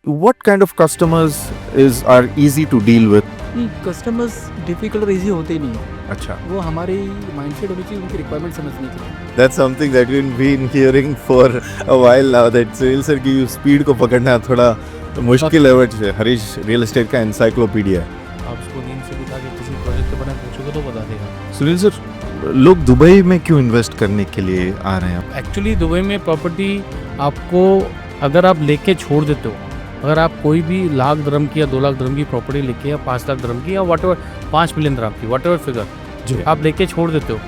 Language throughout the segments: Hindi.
what kind of customers are easy to deal with? Customers difficult और इजी होते ही नहीं है, अच्छा, वो हमारी माइंडसेट होनी चाहिए उनकी रिक्वायरमेंट समझने की। that's something that we've been hearing for a while now, that Sunil sir की स्पीड को पकड़ना थोड़ा मुश्किल है, बट हरीश रियल एस्टेट का एनसाइक्लोपीडिया है। आप उसको नींद से उठा के किसी प्रोजेक्ट के बारे में पूछोगे तो बता देगा। सुनील सर, लोग दुबई में क्यों इन्वेस्ट करने के लिए आ रहे हैं? एक्चुअली दुबई में प्रॉपर्टी आपको अगर आप लेके छोड़ देते हो, अगर आप कोई भी लाख दरम की या 2 लाख दरम की प्रॉपर्टी लेके या 5 लाख दरम की या वट एवर 5 मिलियन दरम की वट एवर फिगर आप लेके छोड़ देते हो,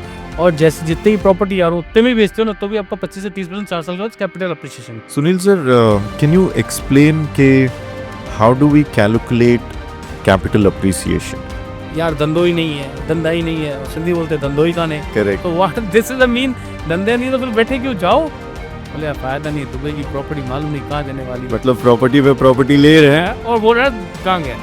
और जैसे जितनी ही प्रॉपर्टी यार उतने में बेचते हो ना, तो भी आपका 25 से 30% 4 साल के बाद capital appreciation. Sunil sir, can you explain के how do we calculate capital appreciation? यार धंधो ही नहीं है, धंधा ही नहीं है, सिंधी बोलते हैं धंधो ही कहाँ है। करेक्ट। तो what this is a mean, धंधे नहीं तो फिर बैठे क्यों जाओ? बोले यार फायदा नहीं, दुबई की प्रॉपर्टी मालूम नहीं कहाँ देने वाली, मतलब प्रॉपर्टी पे प्रॉपर्टी ले रहे हैं। हैं और बोल रहा है कहाँ गए।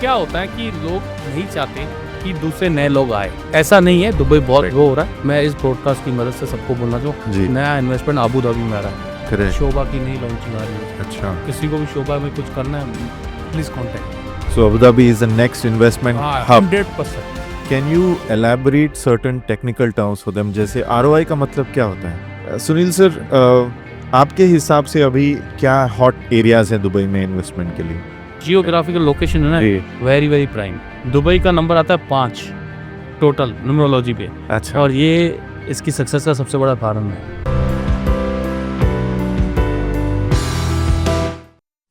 क्या होता है कि लोग नहीं चाहते कि दूसरे नए लोग आए, ऐसा नहीं है। दुबई बहुत वो हो रहा है। मैं इस ब्रॉडकास्ट की मदद से सबको बोलना चाहूँ, जी। नया इन्वेस्टमेंट आबू धाबी में आ रहा है, करेक्ट। शोभा की नई लॉन्चिंग आ रही है। अच्छा, किसी को भी शोभा में कुछ करना है, please contact. So Abu Dhabi is the next investment hub. 100%। Can you elaborate certain technical terms for them? जैसे आरओआई का मतलब क्या होता है? सुनील सर, आपके हिसाब से अभी क्या हॉट एरियाज हैं दुबई में इन्वेस्टमेंट के लिए? जियोग्राफिकल लोकेशन है जी। ना, वेरी वेरी प्राइम। दुबई का नंबर आता है 5 टोटल न्यूमरोलॉजी पे, अच्छा, और ये इसकी सक्सेस का सबसे बड़ा कारण है।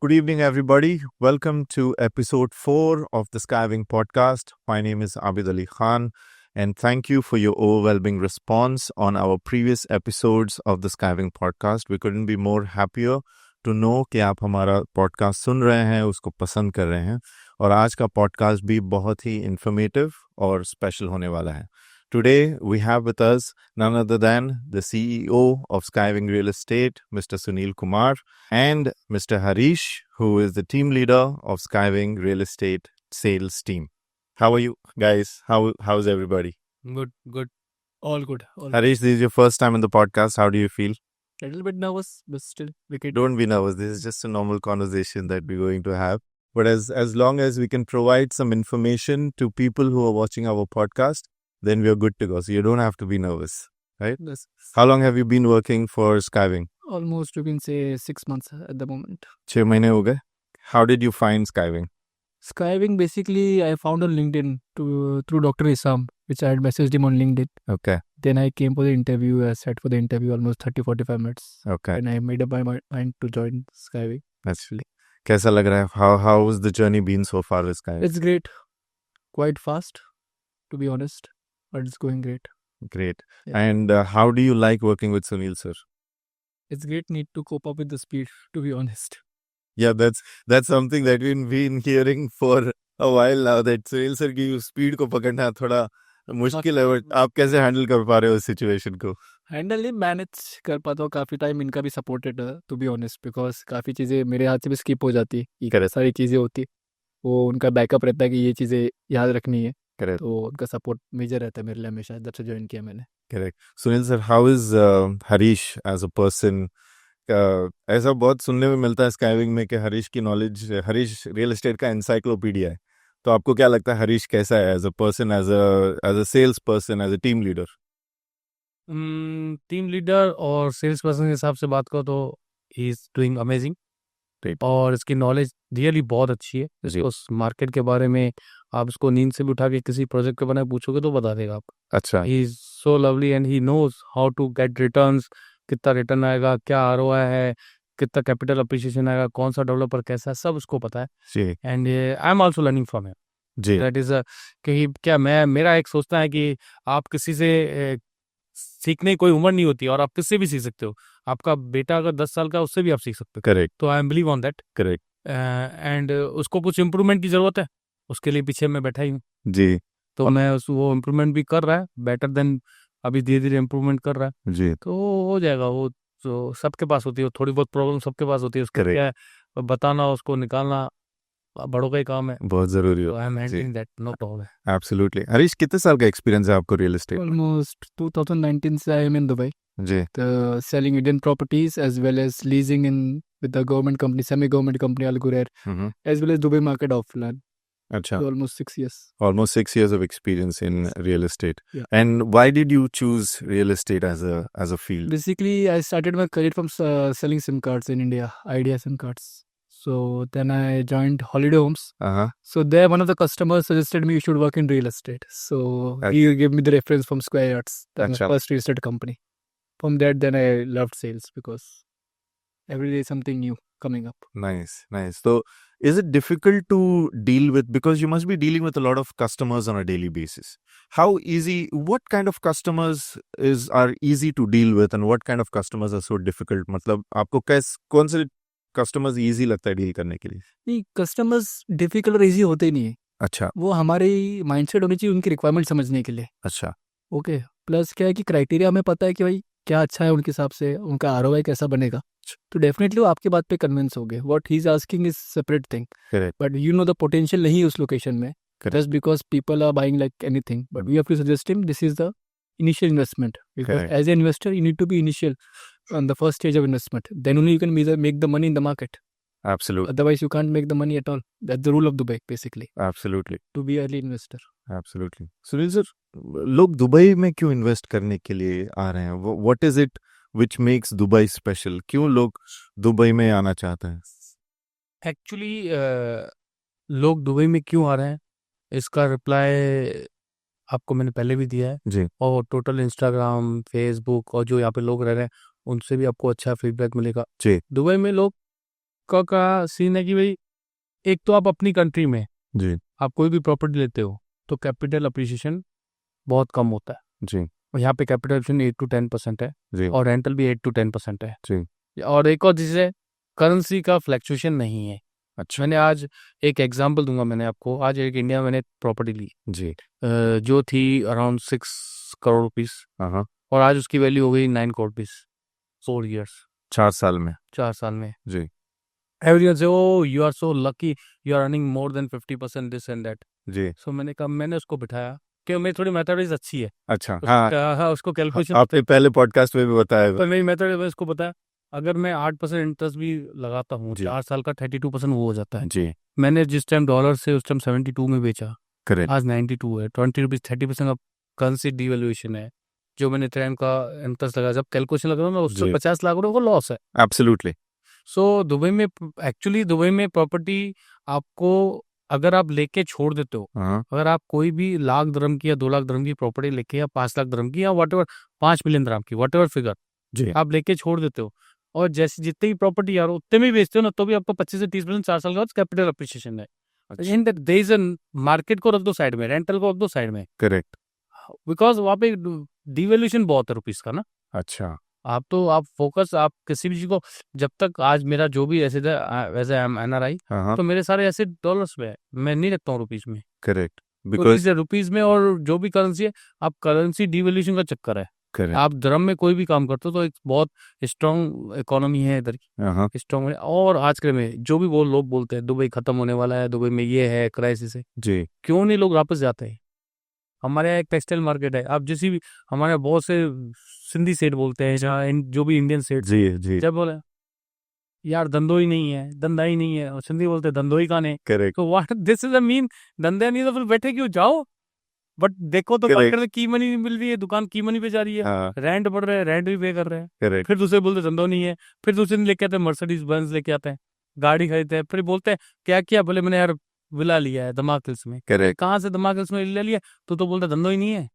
good evening everybody. Welcome to episode 4 of the Skywing podcast. My name is Abid Ali Khan, and thank you for your overwhelming response on our previous episodes of the Skywing podcast. We couldn't be more happier to know कि आप हमारा podcast सुन रहे हैं, उसको पसंद कर रहे हैं, और आज का podcast भी बहुत ही informative और special होने वाला है। Today we have with us none other than the CEO of Skywing Real Estate, Mr. Sunil Kumar, and Mr. Harish, who is the team leader of Skywing Real Estate sales team. How are you guys? How's everybody? Good good, all good. Harish, this is your first time in the podcast. How do you feel? Little bit nervous but still we can. Don't be nervous. This is just a normal conversation that we're going to have. But as long as we can provide some information to people who are watching our podcast, then we are good to go. So you don't have to be nervous, right? How long have you been working for Skywing? Almost you can say 6 months at the moment. 6 महीने हो गए. How did you find Skywing? Skywing basically I found on LinkedIn through Dr. Isam, which I had messaged him on LinkedIn. Okay. Then I came for the interview. I sat for the interview almost 30-45 minutes. Okay. And I made up my mind to join Skywing. That's कैसा लग रहा है? How has the journey been so far with Skywing? It's great. Quite fast, to be honest. But it's going great. Great. Yeah. And how do you like working with Sunil sir? It's great. Need to cope up with the speed, to be honest. Yeah, that's something that we've been hearing for a while now, that Sunil sir की स्पीड को पकड़ना थोड़ा मुश्किल है, बट आप कैसे हैंडल कर पा रहे हो इस सिचुएशन को? हैंडल नहीं, मैनेज कर पाता हूँ। काफ़ी टाइम इनका भी सपोर्टेड है, टू बी ऑनेस्ट, बिकॉज काफ़ी चीज़ें मेरे हाथ से भी स्किप हो जाती है। Correct. सारी चीज़ें होती, वो उनका बैकअप रहता है कि ये चीज़ें याद रखनी है। Correct. तो उनका सपोर्ट मेजर रहता है मेरे लिए हमेशा, जब से ज्वाइन किया मैंने। Correct. Sunil sir, how is Harish as a person? ऐसा बहुत सुनने में मिलता है स्काईविंग में कि हरीश की नॉलेज, हरीश रियल एस्टेट का एनसाइक्लोपीडिया है। तो आपको क्या लगता है हरीश कैसा है as a person, as a sales person, as a team leader? Team leader और सेल्स पर्सन के हिसाब से बात करो तो ही इज डूइंग अमेजिंग, और इसकी नॉलेज रियली बहुत अच्छी है। इसको मार्केट के बारे में आप इसको नींद से भी उठा के किसी प्रोजेक्ट के बारे में पूछोगे तो बता देगा आपको। अच्छा। He is so lovely and he knows how to get returns, कितना रिटर्न आएगा, क्या आरओआई है, कितना कैपिटल अप्रिसिएशन आएगा, कौन सा डेवलपर कैसा है, सब उसको पता है। जी and I am also learning from him. जी। दैट इज कि क्या मेरा एक सोचना है कि आप किसी से सीखने की कोई उम्र नहीं होती, और आप किससे भी सीख सकते हो। आपका बेटा अगर 10 साल का, उससे भी आप सीख सकते हो। करेक्ट। तो I am believe on that. Correct. And उसको कुछ इम्प्रूवमेंट की जरूरत है, उसके लिए पीछे मैं बैठा ही हूँ। जी तो मैं वो इम्प्रूवमेंट भी कर रहा है, बेटर देन, अभी धीरे धीरे इम्प्रूवमेंट कर रहा है। जी। तो हो जाएगा। वो तो सबके पास होती है, थोड़ी बहुत प्रॉब्लम सबके पास होती है। उसको Correct. क्या है, बताना, उसको निकालना बड़ों का ही काम है। बहुत जरूरी तो हो। I am handling that, no problem. Absolutely. Harish, कितने साल का एक्सपीरियंस है आपको रियल एस्टेट? Almost 2019 से आई एम इन दुबई, जी। selling Indian properties as well as leasing in with the government company, semi-government company Al Ghurair, Mhm. as well as Dubai market offline. Acha. So almost 6 years. Almost 6 years of experience in real estate. Yeah. And why did you choose real estate as a field? Basically, I started my career from selling SIM cards in India, Idea SIM cards. So then I joined Holiday Homes. Uh-huh. So there, one of the customers suggested me you should work in real estate. So he gave me the reference from Square Yards, the Acha. first real estate company. From that, then I loved sales because every day something new coming up. Nice, nice. So is it difficult to deal with, because you must be dealing with a lot of customers on a daily basis? How easy, what kind of customers are easy to deal with and what kind of customers are so difficult? मतलब आपको कौन से customers easy लगता है deal करने के लिए? नहीं, customers difficult और easy होते ही नहीं है. अच्छा, वो हमारी mindset होनी चाहिए उनकी requirement समझने के लिए. अच्छा, ओके, प्लस क्या है कि क्राइटेरिया हमें पता है कि भाई क्या अच्छा है उनके हिसाब से, उनका आरओआई कैसा बनेगा, तो डेफिनेटली वो आपकी बात पे कन्विंस हो गए. What he is asking is separate thing, correct, but you know the potential नहीं है उस लोकेशन में, Correct. Just because people are buying like anything, but we have to suggest him this is the initial investment, because Correct. as an investor you need to be initial on the first stage of investment, then only you can make the money in the market, absolutely, otherwise you can't make the money at all. That's the rule of Dubai basically, absolutely, to be early investor. absolutely. Sunil sir, लोग दुबई में क्यों इन्वेस्ट करने के लिए आ रहे हैं? What is it which makes Dubai special? क्यों लोग दुबई में आना चाहते हैं? एक्चुअली लोग दुबई में क्यों आ रहे हैं, इसका रिप्लाई आपको मैंने पहले भी दिया है, जी, और टोटल इंस्टाग्राम, फेसबुक और जो यहाँ पे लोग रह रहे हैं उनसे भी आपको अच्छा फीडबैक मिलेगा. जी, दुबई में लोग का सीन है कि भाई, एक तो आप अपनी कंट्री में जी, आप कोई भी प्रॉपर्टी लेते हो तो कैपिटल अप्रिसिएशन बहुत कम होता है. जी, और यहाँ पे कैपिटल अप्रिसिएशन 8 to 10% है, जी, और रेंटल भी 8 to 10% है. जी, और एक और चीज़ है, करेंसी का फ्लैक्चुएशन नहीं है. अच्छा, मैंने आज एक एग्जांपल दूंगा, मैंने आपको आज एक इंडिया में मैंने प्रॉपर्टी ली जी, जो थी अराउंड 6 करोड़ रुपीस, हाँ, और आज उसकी वैल्यू हो गई 9 करोड़ रुपीस. 4 years, 4 साल में, 4 साल में. जी, एवरीवन से oh you are so lucky, you are earning more than 50% this and that. जी, सो मैंने कहा, मैंने उसको बिठाया कि मेरी थोड़ी मैथमेटिक्स अच्छी है. अच्छा, हाँ, हाँ, उसको कैलकुलेशन, आपने पहले पॉडकास्ट में भी बताया था. तो मेरी मैथमेटिक्स में उसको बताया, अगर मैं 8% इंटरेस्ट भी लगाता हूँ, जी. 4 साल का 32% वो हो जाता है. जी, मैंने जिस टाइम डॉलर से उस टाइम 72 में बेचा, करेक्ट, आज 92 है. 20 रुपीज 30% का करेंसी डिवैल्यूएशन है. जो मैंने टाइम का इंटरेस्ट लगा, जब कैलकुलेशन लगा ना, उससे जी. 50 लाख रुपए को लॉस है. एब्सोल्युटली, सो दुबई में एक्चुअली दुबई में प्रॉपर्टी आपको अगर आप लेके छोड़ देते हो, हाँ, अगर आप कोई भी लाख दरम की या 2 लाख दरम की प्रॉपर्टी लेके, या 5 लाख दरम की, या वट एवर 5 मिलियन दरम की, वट एवर फिगर जी, आप लेके छोड़ देते हो, और जैसे जितनी भी प्रॉपर्टी यार उतने में बेचते हो ना, तो भी आपको 25 से 30% 4 साल के बाद कैपिटल अप्रिसिएशन है. अच्छा, in that there is a market को रख दो साइड में, रेंटल को रख दो साइड में, करेक्ट, बिकॉज वहाँ पे डिवैल्यूएशन बहुत है रुपीस का ना. अच्छा, आप फोकस, आप किसी भी चीज को, जब तक आज मेरा जो भी एसेट है, वैसे आई एम एनआरआई, हाँ, हाँ, तो मेरे सारे एसेट डॉलर्स में है, मैं नहीं रखता हूँ रुपीस में. करेक्ट, तो बिकॉज, रुपीस में, और जो भी करेंसी है, आप करेंसी डिवैल्यूएशन का चक्कर है. करेक्ट, आप दरम में कोई भी काम करते हो तो एक बहुत स्ट्रांग इकोनॉमी है इधर की, हाँ, स्ट्रांग है. और आज के में जो भी वो लोग बोलते हैं दुबई खत्म होने वाला है, दुबई में ये है क्राइसिस है, जी, क्यों नहीं लोग वापस जाते हैं? हमारे यहाँ एक टेक्सटाइल मार्केट है, आप जैसी भी, हमारे यहाँ बहुत से सिंधी सेठ बोलते हैं, जहाँ जो भी इंडियन सेठ, जी, जी, जब बोले यार धंधो ही नहीं है, धंधा ही नहीं है, और सिंधी बोलते हैं धंधो ही कहाँ है. करेक्ट, तो what this is a mean, धंधे नहीं तो फिर बैठे क्यों, जाओ. बट देखो तो Correct. मार्केट में की मनी नहीं मिल रही है, दुकान की मनी पे जा रही है, हाँ, रेंट बढ़ रहा है, रेंट भी पे कर रहे हैं. करेक्ट, फिर दूसरे बोलते धंधो नहीं है, फिर दूसरे दिन लेके आते हैं मर्सिडीज बेंज लेके आते हैं, गाड़ी खरीदते हैं, फिर बोलते हैं क्या किया, बोले मैंने यार विला लिया है दमाक हिल्स में. करेक्ट, कहाँ से दमाक हिल्स में ले लिया, तो बोलते धंधो ही नहीं है.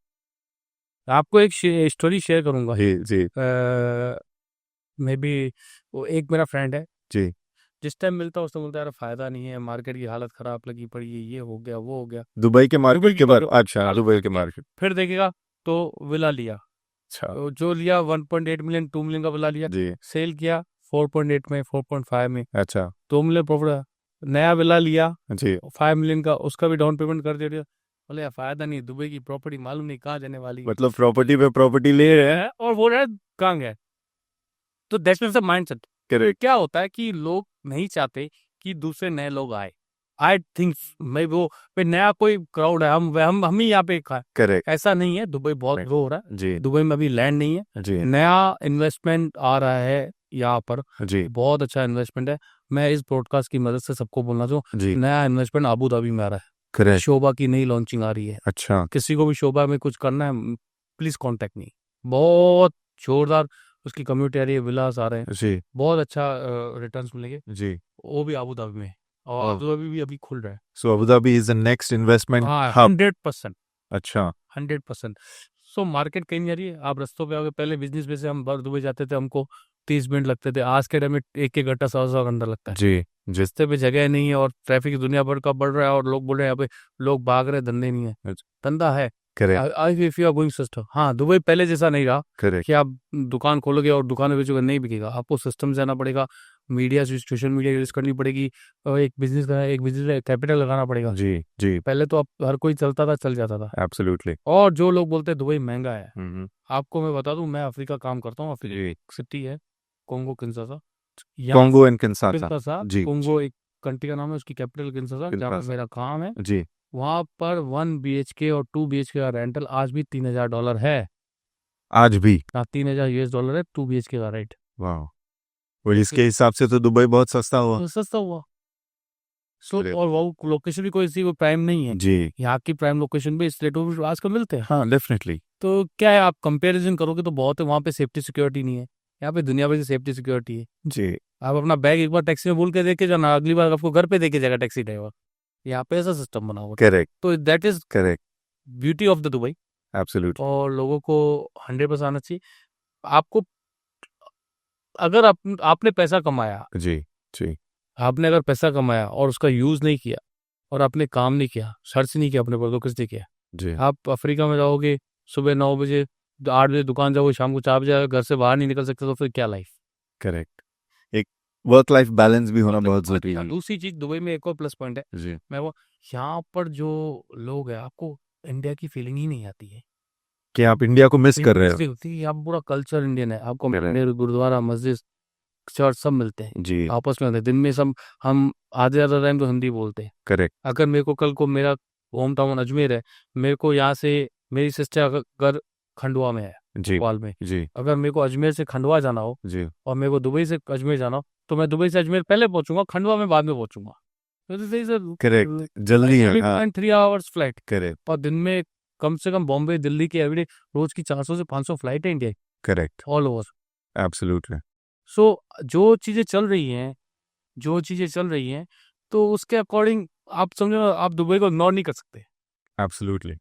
आपको एक स्टोरी शेयर करूंगा. जी, जी, मे बी वो एक मेरा फ्रेंड है, जी, जिस टाइम मिलता है उस टाइम बोलता है यार फायदा नहीं है, मार्केट की हालत खराब लगी पड़ी है, ये हो गया वो हो गया. दुबई के मार्केट दुबई के की बारे, मार्केट, अच्छा, दुबई के मार्केट, फिर देखेगा तो विला लिया, अच्छा, तो जो लिया 1.8 मिलियन 2 मिलियन का विला लिया, जी, सेल किया 4.8 में, 4.5 में, अच्छा, 2 मिलियन प्रॉफिट. नया विला लिया जी, 5 मिलियन का, उसका भी डाउन पेमेंट कर दिया. बोले यार फायदा नहीं, दुबई की प्रॉपर्टी मालूम नहीं कहाँ जाने वाली है. मतलब प्रॉपर्टी पे प्रॉपर्टी ले रहे हैं, और वो रहा कहाँ गया. तो दैट्स द माइंडसेट. करेक्ट, क्या होता है कि लोग नहीं चाहते कि दूसरे नए लोग आए. आई थिंक मैं वो नया कोई क्राउड है, हम ही यहाँ पे करेक्ट, ऐसा नहीं है. दुबई बहुत Right. ग्रो हो रहा है, जी, दुबई में अभी लैंड नहीं है, जी, नया इन्वेस्टमेंट आ रहा है यहाँ पर जी बहुत अच्छा इन्वेस्टमेंट है। मैं इस ब्रॉडकास्ट की मदद से सबको बोलना चाहूँ, जी नया इन्वेस्टमेंट अबू धाबी में आ रहा है। करेक्ट शोभा की नई लॉन्चिंग आ रही है। अच्छा किसी को भी शोभा में कुछ करना है, प्लीज कांटेक्ट मी। बहुत जोरदार उसकी कम्युनिटी आ रही है, विलास आ रहे हैं, जी बहुत अच्छा रिटर्न्स मिलेंगे। जी वो भी अबू धाबी में, और Oh. अबू धाबी भी अभी खुल रहा है। So Abu Dhabi is the next investment हाँ, हब 100%। अच्छा 100%। सो मार्केट कहीं नहीं आ रही है, आप रस्तों पे आओगे। पहले बिजनेस में से हम बाहर दुबई जाते थे, हमको 30 मिनट लगते थे। आज के टाइम में एक एक घंटा 100 घंटा लगता है। जी जी रास्ते पे जगह नहीं है, और ट्रैफिक दुनिया भर का बढ़ रहा है, और लोग बोल रहे हैं यहाँ पे लोग भाग रहे हैं, धंधे नहीं है। अच्छा। धंधा है, correct if you are going system. हाँ, दुबई पहले जैसा नहीं रहा करेक्ट कि आप दुकान खोलोगे और दुकान में बेचोगे, नहीं बिकेगा। आपको सिस्टम से आना पड़ेगा, मीडिया सोशल मीडिया यूज करनी पड़ेगी, और एक बिजनेस कैपिटल लगाना पड़ेगा। जी जी पहले तो आप हर कोई चलता था, चल जाता था। एब्सोल्युटली और जो लोग बोलते हैं दुबई महंगा है, आपको मैं बता दूं, मैं अफ्रीका काम करता हूँ। अफ्रीका जी सिटी है Congo Kinshasa. Congo and Kinshasa Kinshasa, जी कोंगो एक कंट्री का नाम है, उसकी कैपिटल किंशासा, जहाँ पर किंशासा मेरा काम है। जी वहाँ पर 1 BHK और 2 BHK का रेंटल आज भी $3000 है। आज भी हाँ, $3000 है 2 BHK का रेंट। वाह और इसके हिसाब से तो दुबई बहुत सस्ता हुआ तो सस्ता हुआ। Great. और वो लोकेशन भी कोई सी वो प्राइम नहीं है। जी यहाँ की प्राइम लोकेशन भी इस रेटों में आजकल मिलते हैं। हाँ डेफिनेटली तो क्या है, आप कंपैरिजन करोगे तो बहुत है। वहाँ पे सेफ्टी सिक्योरिटी नहीं है, यहाँ पे दुनिया भर की सेफ्टी सिक्योरिटी है। जी आप अपना बैग एक बार टैक्सी में भूल के देके जाना, अगली बार आपको घर पे देके जाएगा टैक्सी ड्राइवर। यहाँ पे ऐसा सिस्टम बना हुआ है। करेक्ट तो that is correct beauty of the Dubai. Absolutely और लोगों को 100% आना चाहिए। आपको अगर आपने पैसा कमाया, जी जी आपने अगर पैसा कमाया और उसका यूज नहीं किया, और आपने काम नहीं किया, सर्च नहीं किया अपने पर, तो किसने किया? जी आप अफ्रीका में जाओगे, सुबह 9 बजे 8 बजे दुकान जाओगे, शाम को 4 बजे आओगे, घर से बाहर नहीं निकल सकते, तो फिर क्या लाइफ? करेक्ट एक वर्क लाइफ बैलेंस भी होना बहुत जरूरी है दूसरी चीज दुबई में एक और प्लस पॉइंट है, जी मैं वो, यहाँ पर जो लोग हैं, आपको इंडिया की फीलिंग ही नहीं आती है। कि आप इंडिया को मिस कर रहे हो होती है, यहाँ पूरा कल्चर इंडियन है। आपको Correct. मंदिर, गुरुद्वारा, मस्जिद, चर्च सब मिलते हैं, जी आपस में होते हैं। दिन में सब हम आधे ज़्यादा टाइम तो हिंदी बोलते हैं। करेक्ट अगर मेरे को कल को, मेरा होम टाउन अजमेर है, मेरे को यहाँ से मेरी सिस्टर घर खंडवा में है, जी भोपाल में, जी अगर मेरे को अजमेर से खंडवा जाना हो जी और मेरे को दुबई से अजमेर जाना हो, तो मैं दुबई से अजमेर पहले पहुंचूंगा, खंडवा में बाद में पहुंचूंगा। करेक्ट जल्दी है हाँ 3 आवर्स फ्लाइट। करेक्ट और दिन में कम से कम बॉम्बे, दिल्ली की एवरीडे रोज की 400 से 500 फ्लाइट है इंडिया की, correct all over. Absolutely so जो चीजें चल रही हैं, तो उसके अकॉर्डिंग आप समझो, आप दुबई को इग्नोर नहीं कर सकते। एब्सोल्युटली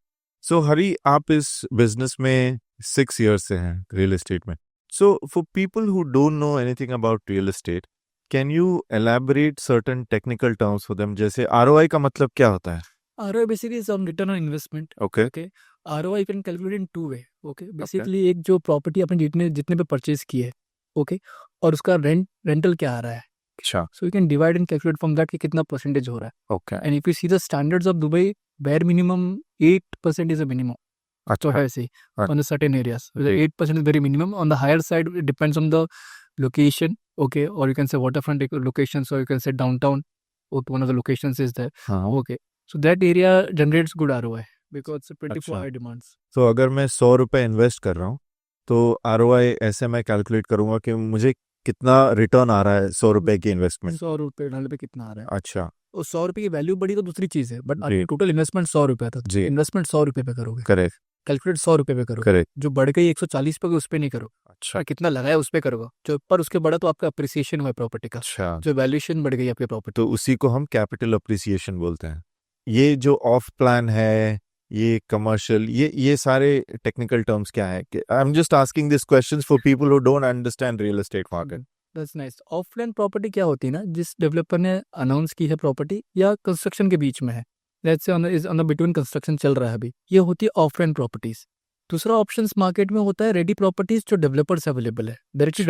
सो हरी आप इस बिजनेस में 6 years से हैं रियल एस्टेट में so for people who don't know anything about real estate can you elaborate certain technical terms for them जैसे आरओआई का मतलब क्या होता है ROI basically is on return on investment. Okay Okay. ROI you can calculate in two way. Okay. Basically एक जो प्रॉपर्टी आपने जितने पे परचेज की है, ओके, और उसका रेंटल क्या आ रहा है, अच्छा so you can divide and calculate from that कि कितना परसेंटेज हो रहा है. Okay and if you see the standards of Dubai, bare minimum 8% is a minimum. तो अच्छा है ऐसे अच्छा. on the certain areas. The ji. 8% is very minimum. On the higher side, it depends on the location, okay, or you can say waterfront locations, or you can say downtown. Okay, one of the locations is there. हाँ Okay, so that area generates good ROI because it's pretty for अच्छा. high demands. तो अगर मैं 100 रुपए इन्वेस्ट कर रहा हूँ तो आरओआई ऐसे मैं कैलकुलेट करूंगा कि मुझे कितना रिटर्न आ रहा है 100 रुपए की इन्वेस्टमेंट 100 रुपये डालने पे कितना आ रहा है. अच्छा और 100 रुपये की वैल्यू बढ़ी तो दूसरी चीज है, बट जी. टोटल इन्वेस्टमेंट 100 रुपये था. जी. इन्वेस्टमेंट 100 रुपये पे करोगे, करेक्ट कैलकुलेट 100 रुपये पे करोगे. करेक्ट जो बढ़ गई 140 पे, उस पे नहीं करो. अच्छा कितना लगाया उस पे करोगे. जो पर उसके बढ़ा तो आपका अप्रिसिएशन हुआ प्रॉपर्टी का, अच्छा जो वैल्यूएशन बढ़ गई आपकी प्रॉपर्टी. तो उसी को हम कैपिटल अप्रिसिएशन बोलते हैं ये जो ऑफ प्लान है ये कमर्शियल ये सारे टेक्निकल टर्म्स क्या है I am just asking this questions for people who don't understand real estate market that's nice. Offline property क्या होती है ना, जिस डेवलपर ने अनाउंस की है प्रॉपर्टी या कंस्ट्रक्शन के बीच में है, let's say on the between construction चल रहा है अभी, ये होती है ऑफलाइन प्रॉपर्टीज. दूसरा ऑप्शंस मार्केट में होता है रेडी प्रॉपर्टीज, जो डेवलपर से अवेलेबल है, डायरेक्टली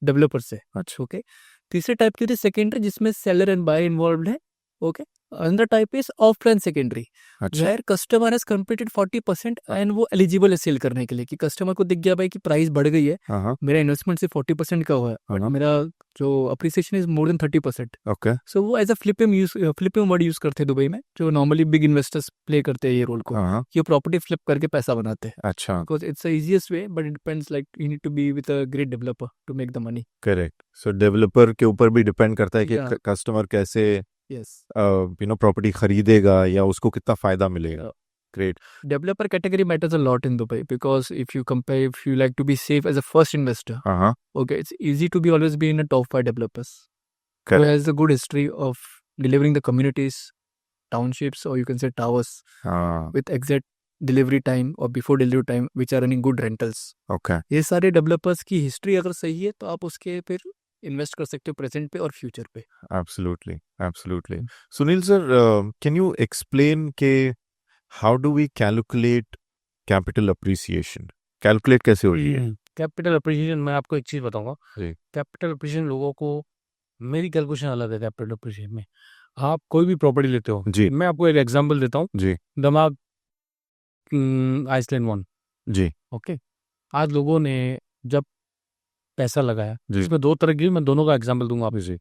डेवलपर से. अच्छा, ओके. तीसरे टाइप की होती है सेकेंडरी, जिसमें सेलर एंड बायर इन्वॉल्व है, okay. Another type is offline secondary, अच्छा where customer has completed 40% and वो eligible है सेल करने के लिए, कि कस्टमर को दिख गया भाई कि प्राइस बढ़ गई है, हाँ हाँ मेरा इन्वेस्टमेंट सिर्फ 40% का हुआ है, हाँ। बट मेरा जो appreciation is more than 30%. Okay so वो as a flipping word use करते हैं दुबई में, जो नॉर्मली बिग इन्वेस्टर्स प्ले करते हैं ये रोल को, हाँ हाँ कि वो प्रॉपर्टी फ्लिप करके पैसा बनाते हैं. अच्छा because it's the easiest way, but it depends, like you need to be with a great developer to make the money. Correct. So developer के ऊपर भी डिपेंड करता है कि Yeah. कस्टमर कैसे यस. प्रॉपर्टी खरीदेगा या उसको कितना फायदा मिलेगा. Great. Developer category matters a lot in Dubai, because if you compare, if you like to be safe as a first investor, हाँ हाँ okay, it's easy to be always be in a top 5 developers who Correct. has a good history of delivering the communities, townships, or you can say towers हाँ with exact delivery time or before delivery time, which are running good rentals. Okay ये सारे डेवलपर्स की हिस्ट्री अगर सही है तो आप उसके फिर इन्वेस्ट कर सकते हो प्रेजेंट पे और फ्यूचर पे. absolutely absolutely. Sunil sir, can you explain के how do we calculate capital appreciation? Calculate कैसे होती है? कैपिटल अप्रिसिएशन मैं आपको एक चीज बताऊंगा. जी. कैपिटल अप्रिसिएशन लोगों को, मेरी कैलकुलेशन अलग है कैपिटल अप्रिसिएशन में. आप कोई भी प्रॉपर्टी लेते हो, जी मैं आपको एक एग्जांपल देता हूँ. जी दमाग आइसलैंड 1. जी ओके, आज लोगों ने जब पैसा लगाया, जी इसमें दो तरह की, मैं दोनों का एग्जांपल दूंगा आपको. जी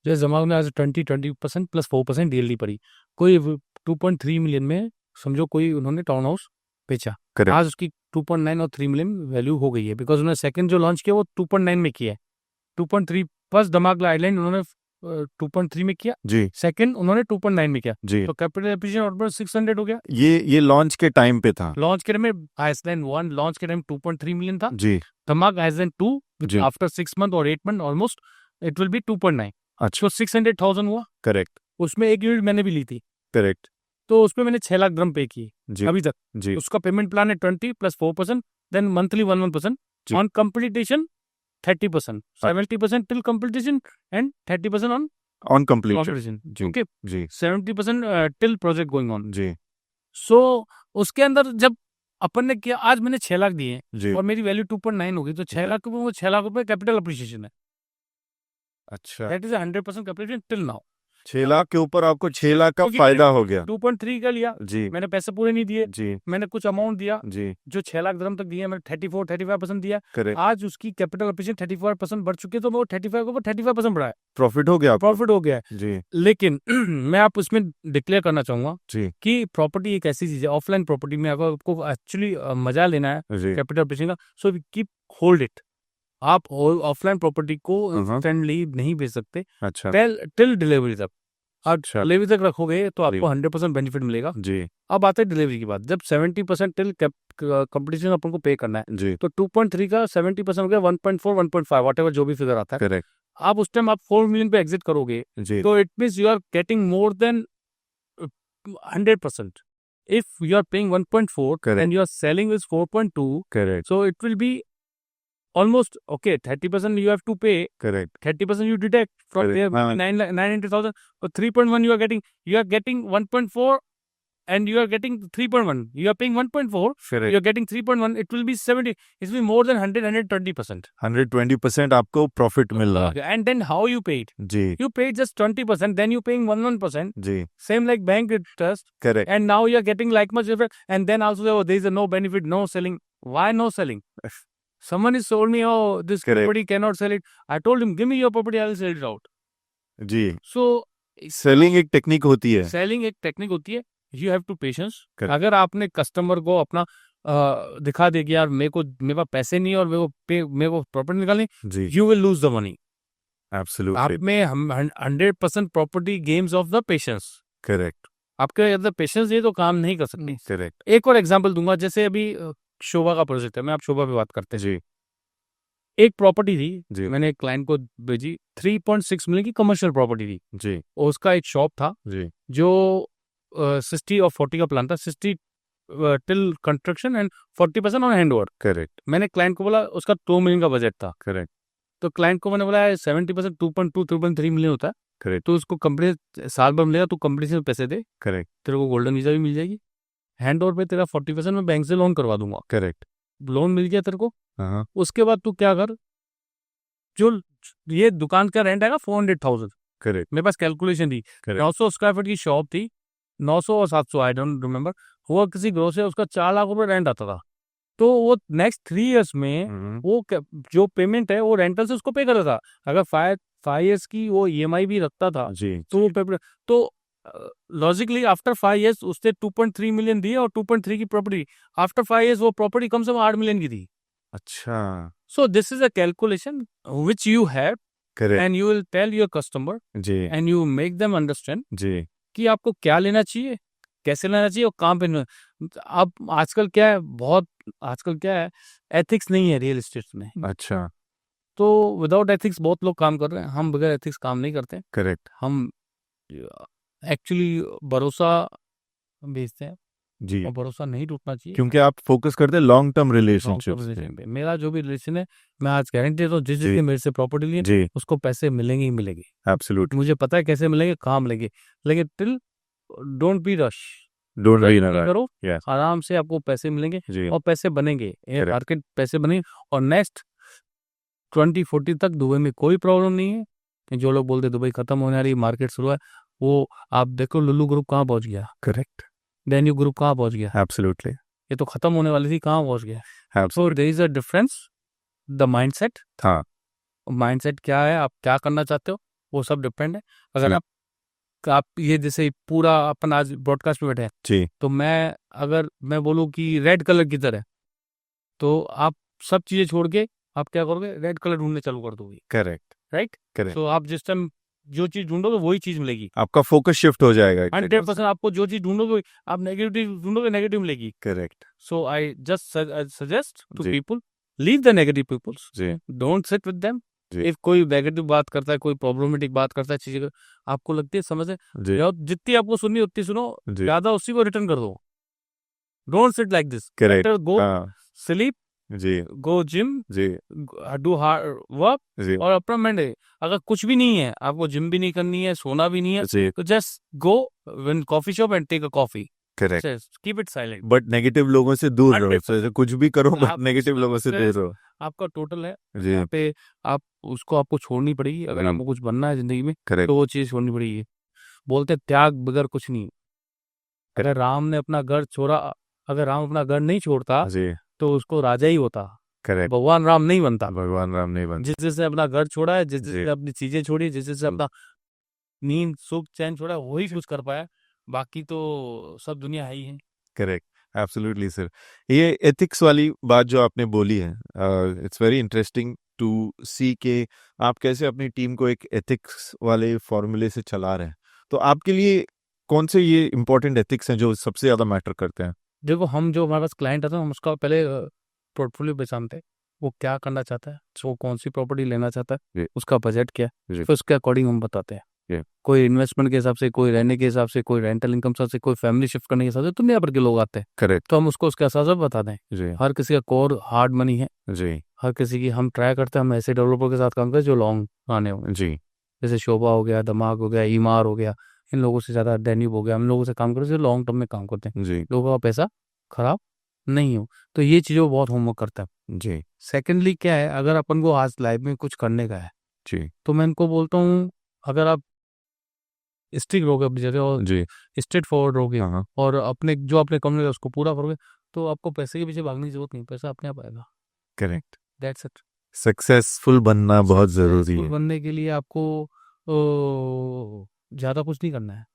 जैसे जमाग ने आज 20% प्लस 4% डीएलडी पड़ी, कोई 2.3 मिलियन में समझो कोई उन्होंने टाउन हाउस बेचा, करेक्ट. आज उसकी 2.9 और 3 मिलियन वैल्यू हो गई है, बिकॉज उन्होंने सेकंड जो लॉन्च किया वो 2.9 में किया है. 2.3 फर्स्ट दमाग आइलैंड उन्होंने 2.3 में किया, जी सेकंड उन्होंने 2.9 में किया, जी. तो कैपिटल एप्रिसिएशन ऑलमोस्ट 600 हो गया. ये लॉन्च के टाइम पे था. लॉन्च के टाइम में आइसलैंड 1 लॉन्च के टाइम 2.3 मिलियन था. जी धमाक आइसलैंड 2 जी. आफ्टर 6 मंथ और 8 month almost it will be 2.9, अच्छा तो 600,000 हुआ. करेक्ट उसमें एक यूनिट मैंने भी ली थी, करेक्ट. तो उसमें मैंने 6 लाख dirham पे किए जी अभी तक. जी उसका पेमेंट प्लान है 20 प्लस 4%, देन मंथली 1% जी. On completion 30%, 70% till completion and 30% on on completion. Completion. जी ओके, जी 70% टिल प्रोजेक्ट गोइंग ऑन. जी सो उसके अंदर जब अपन ने किया, आज मैंने 6 लाख दिए जी. और मेरी वैल्यू 2.9 हो गई, तो 6 लाख रुपए, वो 6 लाख रुपए कैपिटल अप्रिसिएशन है. अच्छा that is 100% capital till now. 6 lakh के ऊपर आपको 6 लाख का क्योंकि फायदा हो गया. 2.3 का लिया, जी मैंने पैसे पूरे नहीं दिए, जी मैंने कुछ अमाउंट दिया, जी जो 6 लाख dirham तक दिया, मैंने 35% दिया. करेक्ट. आज उसकी कैपिटल अप्रिसिएशन 35% बढ़ चुकी है, तो वो 35 के ऊपर 35% बढ़ा है, प्रॉफिट हो गया आपको. प्रॉफिट हो गया है. जी लेकिन मैं आप उसमें डिक्लेयर करना चाहूंगा जी कि प्रॉपर्टी एक ऐसी चीज है, ऑफलाइन प्रॉपर्टी में अगर आपको एक्चुअली मजा लेना है जी कैपिटल अप्रिसिएशन का, सो कीप होल्ड इट. आप ऑफलाइन प्रॉपर्टी को इंस्टेंटली नहीं बेच सकते अच्छा टिल डिलीवरी तक. आप अच्छा. डिलीवरी तक रखोगे तो आपको 100% बेनिफिट मिलेगा. जी अब आते हैं डिलीवरी की बात. जब 70% टिल कंपटीशन अपन को पे करना है, जी तो 2.3 का 70% हो गया 1.4 1.5 व्हाटएवर जो भी फिगर आता है. करेक्ट. आप उस टाइम आप 4 मिलियन पे एग्जिट करोगे, जी तो it means you are getting more than 100%. इफ यू आर पेइंग 1.4 Correct. and you are selling with 4.2, correct so it will be almost okay. 30% you have to pay, correct 30% you deduct from Correct. there, 900,000. So 3.1 you are getting 1.4 and you are getting 3.1. You are paying 1.4, correct. you are getting 3.1. It will be 70. It will be more than 120%. 120% आपको प्रॉफिट मिल रहा है. And then how you pay it? जी You paid just 20%, then you paying 11%. जी Same like bank interest. करेक्ट. And now you are getting like much different. And then also there is a no benefit, no selling. Why no selling? Someone has told me, oh, this Correct. property cannot sell it. I told him, give me your property, I will sell it out. जी So सेलिंग एक टेक्निक होती है. सेलिंग एक टेक्निक होती है. You have to patience. Correct. अगर आपने कस्टमर को अपना दिखा दे कि यार मेरे पास पैसे नहीं और मेरे को प्रॉपर्टी निकालनी, जी you will lose the money. आप एब्सोल्युटली में 100% property games of the patience. Correct आपके अंदर पेशेंस ये तो काम नहीं कर सकते. करेक्ट. एक और एग्जांपल दूंगा. जैसे अभी शोभा का प्रोजेक्ट है, मैं आप शोभा पे बात करते हैं. जी एक प्रॉपर्टी थी, जी मैंने एक क्लाइंट को भेजी, 3.6 मिलियन की कमर्शियल प्रॉपर्टी थी. जी और उसका एक शॉप था जी जो 60 और 40 का प्लान था. 60 till construction and 40% on hand over. Correct मैंने क्लाइंट को बोला, उसका 2 मिलियन का बजट था. करेक्ट तो क्लाइंट को मैंने बोला 70% 2.2 3.3 मिलियन होता है, करेक्ट तो उसको कंपनी साल भर मिलेगा, तो कंपनी से पैसे दे, करेक्ट तेरे को गोल्डन वीजा भी मिल जाएगी, हैंड ओवर पे तेरा 40% मैं बैंक से लोन करवा दूंगा. करेक्ट. लोन मिल गया तेरे को. हाँ उसके बाद तू क्या कर, जो ये दुकान का रेंट आएगा 400,000, करेक्ट मेरे पास कैलकुलेशन थी, करेक्ट 900 स्क्वायर फीट की शॉप थी, 900 और 700 आई डोंट रिमेम्बर, वो किसी ग्रोस से उसका 4 लाख रुपए रेंट आता था। तो वो नेक्स्ट 3 इयर्स में वो जो पेमेंट है वो रेंटल से उसको पे कर रहा था। अगर 5 इयर्स की वो ईएमआई भी रखता था जी तो वो तो लॉजिकली आफ्टर 5 इयर्स उसने 2.3 मिलियन दिए और 2.3 की प्रॉपर्टी, आफ्टर 5 इयर्स वो प्रॉपर्टी कम से कम 8 मिलियन की थी। अच्छा So this is a calculation which you have correct and you will tell your customer जी and you make them understand जी कि आपको क्या लेना चाहिए, कैसे लेना चाहिए और कहाँ पे अब आजकल क्या है, बहुत आजकल क्या है, एथिक्स नहीं है रियल एस्टेट में। अच्छा तो विदाउट एथिक्स बहुत लोग काम कर रहे हैं, हम बगैर एथिक्स काम नहीं करते। करेक्ट हम एक्चुअली भरोसा बेचते हैं जी और भरोसा नहीं टूटना चाहिए। क्योंकि आप फोकस करते हैं long term Long term relationships पे relation पे मेरा जो भी रिलेशन है, मैं आज गारंटी देता हूँ जिस जी जिसने मेरे से प्रॉपर्टी ली है, जी उसको पैसे मिलेंगे ही मिलेंगे। एब्सोल्युटली मुझे पता है कैसे मिलेंगे, कहाँ मिलेंगे, लेकिन till don't be rush, don't री करो, यस आराम से आपको पैसे मिलेंगे जी और पैसे बनेंगे, Correct. मार्केट पैसे बनेंगे। और नेक्स्ट 2040 तक दुबई में कोई प्रॉब्लम नहीं है। जो लोग बोलते दुबई खत्म होने वाली, मार्केट शुरू है, वो आप देखो लुलु ग्रुप कहाँ पहुंच गया, करेक्ट डेन्यू ग्रुप कहाँ पहुंच गया, एब्सोल्युटली ये तो खत्म होने वाली थी, कहाँ पहुंच गया। Absolutely so there is a difference, the mindset, हाँ माइंडसेट क्या है, आप क्या करना चाहते हो, वो सब डिपेंड है। अगर जी आप ये जैसे पूरा अपन आज ब्रॉडकास्ट में बैठे हैं, जी तो अगर मैं बोलूँ कि रेड कलर की तरह, तो आप सब चीजें छोड़ के आप क्या करोगे, रेड कलर ढूंढने चालू कर दोगे, करेक्ट राइट। करेक्ट तो आप जिस टाइम जो चीज ढूंढोगे वही चीज मिलेगी। आपका फोकस शिफ्ट हो जाएगा 100% आपको जो चीज ढूंढोगे, आप नेगेटिव ढूंढोगे, नेगेटिव मिलेगी। Correct so I just suggest to जी। People, leave the negative peoples, जी डोंट सिट विद देम। जी। इफ कोई नेगेटिव बात करता है, कोई प्रॉब्लमेटिक बात करता है, चीजें आपको लगती है समझ है, जी जितनी आपको सुननी उतनी सुनो, जी ज्यादा उसी को रिटर्न कर दो। Don't sit like this, correct go हाँ स्लीप, जी गो जिम, जी डू हार्ड वर्क जी और अपना माइंड। अगर कुछ भी नहीं है, आपको जिम भी नहीं करनी है, सोना भी नहीं है, जी तो just go in coffee shop and take a coffee, correct keep it silent. But negative लोगों से दूर रहो 100% जैसे कुछ भी करो बट आप नेगेटिव लोगों से दूर रहो आपका टोटल है, जी यहाँ पे आप उसको आपको छोड़नी पड़ेगी। अगर आपको कुछ बनना है जिंदगी में, करेक्ट तो वो चीज छोड़नी पड़ेगी। बोलते हैं, त्याग बगैर कुछ नहीं। अगर राम ने अपना घर छोड़ा, अगर राम अपना घर नहीं छोड़ता जी तो उसको राजा ही होता, करेक्ट भगवान राम नहीं बनता। भगवान राम नहीं बनते जिसने अपना घर छोड़ा है, जिसने जी। अपनी चीजें छोड़ी, जिसने अपना नींद सुख चैन छोड़ा, वही कुछ कर पाया, बाकी तो सब दुनिया है ही है। करेक्ट एब्सोल्युटली सर ये एथिक्स वाली बात जो आपने बोली है इट्स वेरी इंटरेस्टिंग टू सी के आप कैसे अपनी टीम को एक एथिक्स वाले फॉर्मूले से चला रहे हैं तो आपके लिए कौन से ये इंपॉर्टेंट एथिक्स हैं जो सबसे ज्यादा मैटर करते हैं देखो, हम जो हमारे पास क्लाइंट आता है, हम उसका पहले पोर्टफोलियो पहचानते हैं, वो क्या करना चाहता है, वो कौन सी प्रॉपर्टी लेना चाहता जी। है, उसका बजट क्या है, जी। फिर उसके अकॉर्डिंग हम बताते जी। हैं। कोई इन्वेस्टमेंट के हिसाब से, कोई रहने के हिसाब से, कोई रेंटल इनकम से, कोई फैमिली शिफ्ट करने के हिसाब से दुनिया भर के लोग आते हैं, करेक्ट तो हम उसको उसके हिसाब से बता दें। जी हर किसी का कोर हार्ड मनी है, जी हर किसी की हम ट्राई करते हैं, हम ऐसे डेवलपर के साथ काम करते हैं जो लॉन्ग आने हो, जी जैसे शोभा हो गया, दिमाग हो गया, ईमार हो गया, इन लोगों से ज़्यादा डेन्यूब हो गया, हम लोगों से काम करते हैं जो लॉन्ग टर्म में काम करते हैं, जी लोगों का पैसा खराब नहीं हो। तो ये चीज़ों बहुत होमवर्क करता है। जी सेकेंडली क्या है, अगर अपन को आज लाइफ में कुछ करने का है, जी तो मैं इनको बोलता हूँ, अगर आप स्ट्रिक्ट रहोगे अपनी जगह और जी स्ट्रेट फॉरवर्ड रहोगे हाँ और अपने जो अपने कमरे उसको पूरा करोगे, तो आपको पैसे के पीछे भागने की जरूरत नहीं, पैसा अपने आप आएगा। Correct that's it. सक्सेसफुल बनना बहुत जरूरी है बनने के लिए आपको ज़्यादा कुछ नहीं करना है,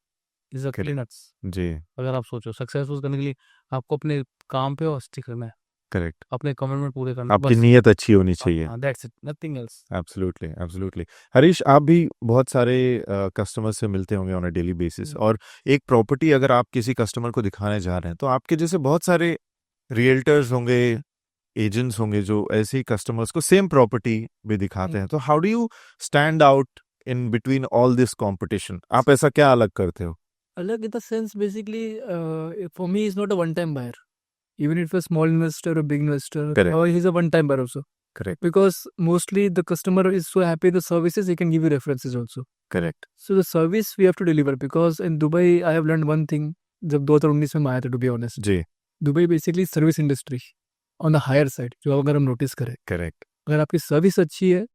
इज अ क्लीनर्स। जी अगर आप सोचो सक्सेसफुल करने के लिए आपको अपने काम पे और स्टिक करना है, करेक्ट अपने कमिटमेंट पूरे करना है, आपकी नीयत अच्छी होनी चाहिए that's it, nothing else. Absolutely absolutely Harish आप भी बहुत सारे कस्टमर से मिलते होंगे ऑन अ डेली बेसिस और एक प्रॉपर्टी अगर आप किसी कस्टमर को दिखाने जा रहे हैं तो आपके जैसे बहुत सारे रियल्टर्स होंगे एजेंट्स होंगे जो ऐसे ही कस्टमर्स को सेम प्रॉपर्टी भी दिखाते हैं तो how do you stand out in between all this competition आप ऐसा क्या अलग करते हो Alak in the sense, basically, for me, he's not a one-time buyer. Even if a small investor or big investor, Correct. or he's a one-time buyer also. Correct. Because mostly the customer is so happy with the services, he can give you references also. Correct So the service we have to deliver, because in Dubai, I have learned one thing. जब 2019 में आया था, to be honest. जी Dubai basically service industry on the higher side, जो अगर हम नोटिस करें, करेक्ट अगर आपकी सर्विस अच्छी है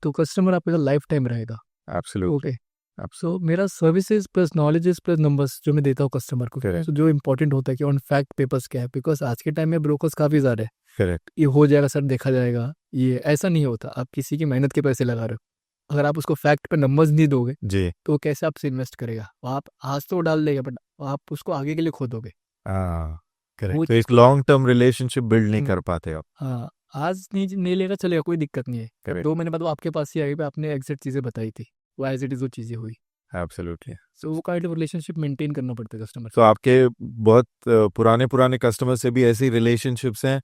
तो कस्टमर आपके साथ लाइफ टाइम रहेगा। एब्सोल्युटली ओके, सो मेरा services plus knowledges plus numbers जो मैं देता हूँ कस्टमर को, Correct. so जो इंपॉर्टेंट होता है कि ऑन फैक्ट पेपर्स क्या है, बिकॉज आज के टाइम में ब्रोकर्स काफ़ी ज़्यादा है, करेक्ट, ये हो जाएगा सर, देखा जाएगा, ये ऐसा नहीं होता। आप किसी की मेहनत के पैसे लगा रहे हो, अगर आप उसको फैक्ट पे नंबर्स नहीं दोगे जी, तो वो कैसे आपसे इन्वेस्ट करेगा? वो आप आज तो डाल देगा, बट आप उसको आगे के लिए खो दोगे। हाँ, करेक्ट। वो तो एक लॉन्ग टर्म रिलेशनशिप बिल्ड नहीं हम्म, कर पाते आप। हाँ, आज नहीं लेगा चलेगा, कोई दिक्कत नहीं है। Correct. 2 महीने बाद वो आपके पास ही आएगा, आपने एग्जैक्ट चीज़ें बताई थी, वो एज इट इज़ वो चीज़ें हुई। एब्सोल्युटली। सो वो काइंड ऑफ रिलेशनशिप मेंटेन करना पड़ता है कस्टमर तो आपके बहुत पुराने कस्टमर से भी ऐसी रिलेशनशिप्स हैं,